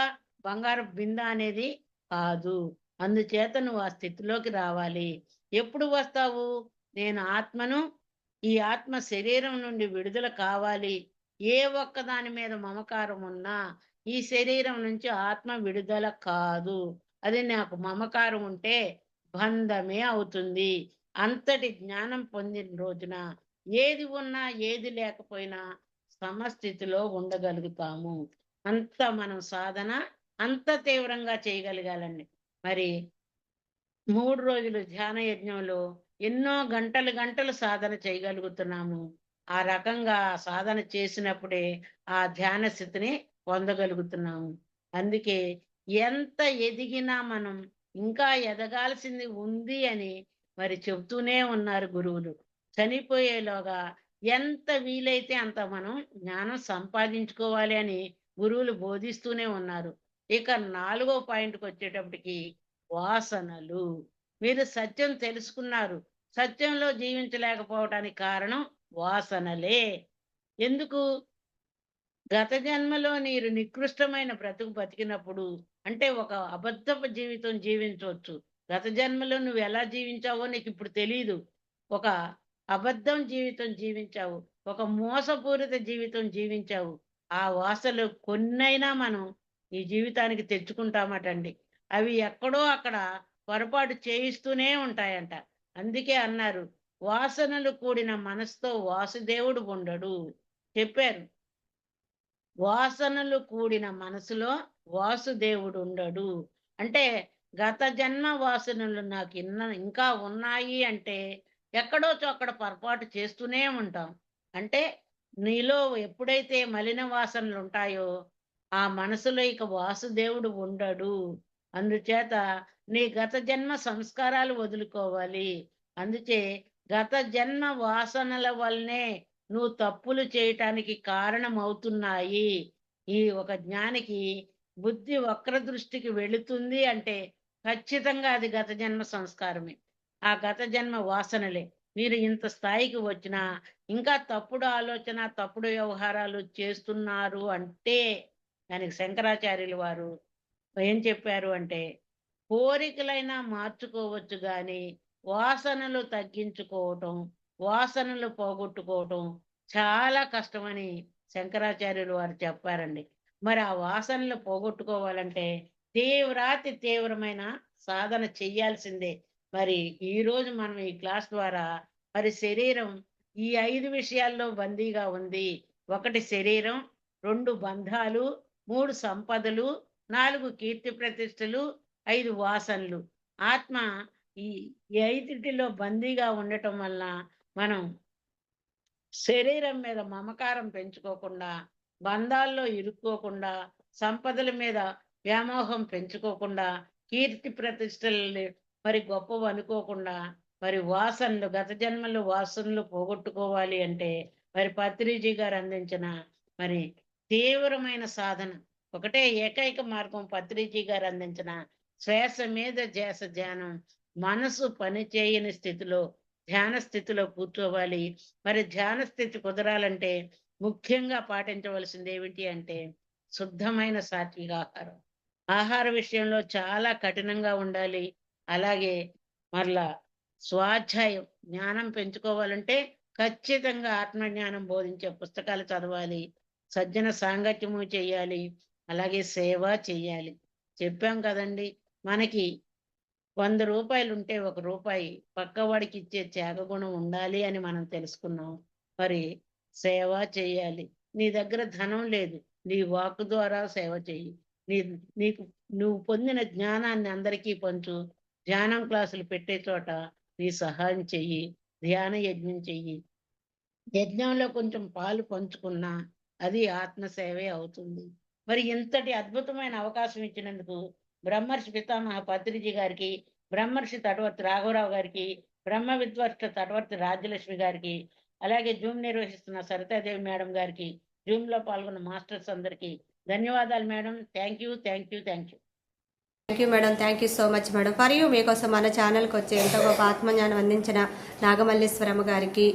బంగారపు బిందె అనేది కాదు. అందుచేత నువ్వు ఆ స్థితిలోకి రావాలి. ఎప్పుడు వస్తావు? నేను ఆత్మను, ఈ ఆత్మ శరీరం నుండి విడుదల కావాలి. ఏ ఒక్క దాని మీద మమకారం ఉన్నా ఈ శరీరం నుంచి ఆత్మ విడుదల కాదు. అది నాకు మమకారం ఉంటే బంధమే అవుతుంది. అంతటి జ్ఞానం పొందిన రోజున ఏది ఉన్నా ఏది లేకపోయినా సమస్థితిలో ఉండగలుగుతాము. అంత మనం సాధన అంత తీవ్రంగా చేయగలగాలండి. మరి 3 రోజులు ధ్యాన యజ్ఞంలో ఎన్నో గంటలు గంటలు సాధన చేయగలుగుతున్నాము. ఆ రకంగా సాధన చేసినప్పుడే ఆ ధ్యాన స్థితిని పొందగలుగుతున్నాము. అందుకే ఎంత ఎదిగినా మనం ఇంకా ఎదగాల్సింది ఉంది అని మరి చెప్తూనే ఉన్నారు గురువులు. చనిపోయేలోగా ఎంత వీలైతే అంత మనం జ్ఞానం సంపాదించుకోవాలి అని గురువులు బోధిస్తూనే ఉన్నారు. ఇక 4వ పాయింట్‌కొచ్చేటప్పటికి వాసనలు. మీరు సత్యం తెలుసుకున్నారు. సత్యంలో జీవించలేకపోవటానికి కారణం వాసనలే. ఎందుకు? గత జన్మలో మీరు నికృష్టమైన బ్రతుకు బతికినప్పుడు అంటే ఒక అబద్ధపు జీవితం జీవించవచ్చు. గత జన్మలో నువ్వు ఎలా జీవించావో నీకిప్పుడు తెలీదు. ఒక అబద్ధం జీవితం జీవించావు. ఒక మోసపూరిత జీవితం జీవించావు. ఆ వాసనలు కొన్నైనా మనం ఈ జీవితానికి తెచ్చుకుంటామటండి. అవి ఎక్కడో అక్కడ పొరపాటు చేయిస్తూనే ఉంటాయంట. అందుకే అన్నారు, వాసనలు కూడిన మనసుతో వాసుదేవుడు ఉండడు. చెప్పారు. వాసనలు కూడిన మనసులో వాసుదేవుడుండడు. అంటే గత జన్మ వాసనలు ఇంకా ఉన్నాయి అంటే ఎక్కడో చోక్కడ పొరపాటు చేస్తూనే ఉంటాం. అంటే నీలో ఎప్పుడైతే మలిన వాసనలుంటాయో ఆ మనసులో ఇక వాసుదేవుడు ఉండడు. అందుచేత నీ గత జన్మ సంస్కారాలు వదులుకోవాలి. అందుచే గత జన్మ వాసనల వల్లనే నువ్వు తప్పులు చేయటానికి కారణమవుతున్నాయి. ఈ ఒక జ్ఞానికి బుద్ధి వక్ర దృష్టికి వెళుతుంది అంటే ఖచ్చితంగా అది గత జన్మ సంస్కారమే. ఆ గత జన్మ వాసనలే. మీరు ఇంత స్థాయికి వచ్చినా ఇంకా తప్పుడు ఆలోచన, తప్పుడు వ్యవహారాలు చేస్తున్నారు అంటే దానికి శంకరాచార్యులు వారు ఏం చెప్పారు అంటే, కోరికలైనా మార్చుకోవచ్చు గాని వాసనలు తగ్గించుకోవటం, వాసనలు పోగొట్టుకోవటం చాలా కష్టమని శంకరాచార్యులు వారు చెప్పారండి. మరి ఆ వాసనలు పోగొట్టుకోవాలంటే తీవ్రాతి తీవ్రమైన సాధన చెయ్యాల్సిందే. మరి ఈరోజు మనం ఈ క్లాస్ ద్వారా మరి శరీరం ఈ 5 విషయాల్లో బందీగా ఉంది. 1 శరీరం, 2 బంధాలు, 3 సంపదలు, 4 కీర్తి ప్రతిష్టలు, 5 వాసనలు. ఆత్మ ఈ ఈ ఐదింటిలో బందీగా ఉండటం వల్ల మనం శరీరం మీద మమకారం పెంచుకోకుండా, బంధాల్లో ఇరుక్కోకుండా, సంపదల మీద వ్యామోహం పెంచుకోకుండా, కీర్తి ప్రతిష్టలని మరి గొప్పవనుకోకుండా, మరి వాసనలు గత జన్మలో వాసనలు పోగొట్టుకోవాలి అంటే, మరి పత్రిజీ గారు అందించిన మరి తీవ్రమైన సాధన. ఒకటే ఏకైక మార్గం పత్రిజీ గారు అందించిన శ్వాస మీద ధ్యాస ధ్యానం. మనసు పని చేయని స్థితిలో, ధ్యాన స్థితిలో కూర్చోవాలి. మరి ధ్యాన స్థితి కుదరాలంటే ముఖ్యంగా పాటించవలసింది ఏమిటి అంటే శుద్ధమైన సాత్విక ఆహారం. ఆహార విషయంలో చాలా కఠినంగా ఉండాలి. అలాగే మరలా స్వాధ్యాయం జ్ఞానం పెంచుకోవాలంటే ఖచ్చితంగా ఆత్మజ్ఞానం బోధించే పుస్తకాలు చదవాలి. సజ్జన సాంగత్యము చేయాలి. అలాగే సేవ చెయ్యాలి. చెప్పాం కదండి, మనకి 100 రూపాయలుంటే ఒక రూపాయి పక్కవాడికి ఇచ్చే త్యాగగుణం ఉండాలి అని మనం తెలుసుకున్నాం. మరి సేవ చేయాలి. నీ దగ్గర ధనం లేదు, నీ వాక్కు ద్వారా సేవ చెయ్యి. నీ నీకు నువ్వు పొందిన జ్ఞానాన్ని అందరికీ పంచు. ధ్యానం క్లాసులు పెట్టే చోట నీ సహాయం చెయ్యి. ధ్యాన యజ్ఞం చెయ్యి. యజ్ఞంలో కొంచెం పాలు పంచుకున్నా అది ఆత్మసేవే అవుతుంది. మరి ఇంతటి అద్భుతమైన అవకాశం ఇచ్చినందుకు బ్రహ్మర్షి పితామహ పత్రిజీ గారికి, బ్రహ్మర్షి తటవర్తి రాఘవరావు గారికి, బ్రహ్మ విద్వర్ష తటవర్తి రాజ్యలక్ష్మి గారికి, అలాగే జూమ్ నిర్వహిస్తున్న సరితాదేవి మేడం గారికి, జూమ్ లో పాల్గొన్న మాస్టర్స్ అందరికీ ధన్యవాదాలు madam. Thank you, thank you, thank you. Thank you madam, thank you so much madam. మరియు మీకోసం మన ఛానల్కి వచ్చి ఎంతో గొప్ప ఆత్మజ్ఞానం అందించిన నాగమల్లేశ్వరమ్మ గారికి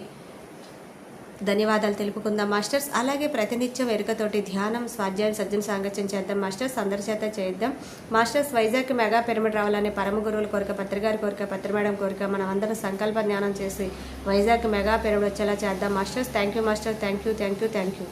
ధన్యవాదాలు తెలుపుకుందాం మాస్టర్స్. అలాగే ప్రతినిత్యం ఎరుకతోటి ధ్యానం, స్వాధ్యాయం, సజ్జన సాంగత్యం చేద్దాం మాస్టర్స్. అందరి చేత చేద్దాం మాస్టర్స్. వైజాగ్ మెగా పిరమిడ్ రావాలని పరమ గురువుల కోరిక, పత్రిగారి కోరిక, పత్రి మేడం కోరిక. మనం అందరం సంకల్ప జ్ఞానం చేసి వైజాగ్ మెగా పిరమిడ్ వచ్చేలా చేద్దాం masters. Thank you master, thank you, thank you, thank you.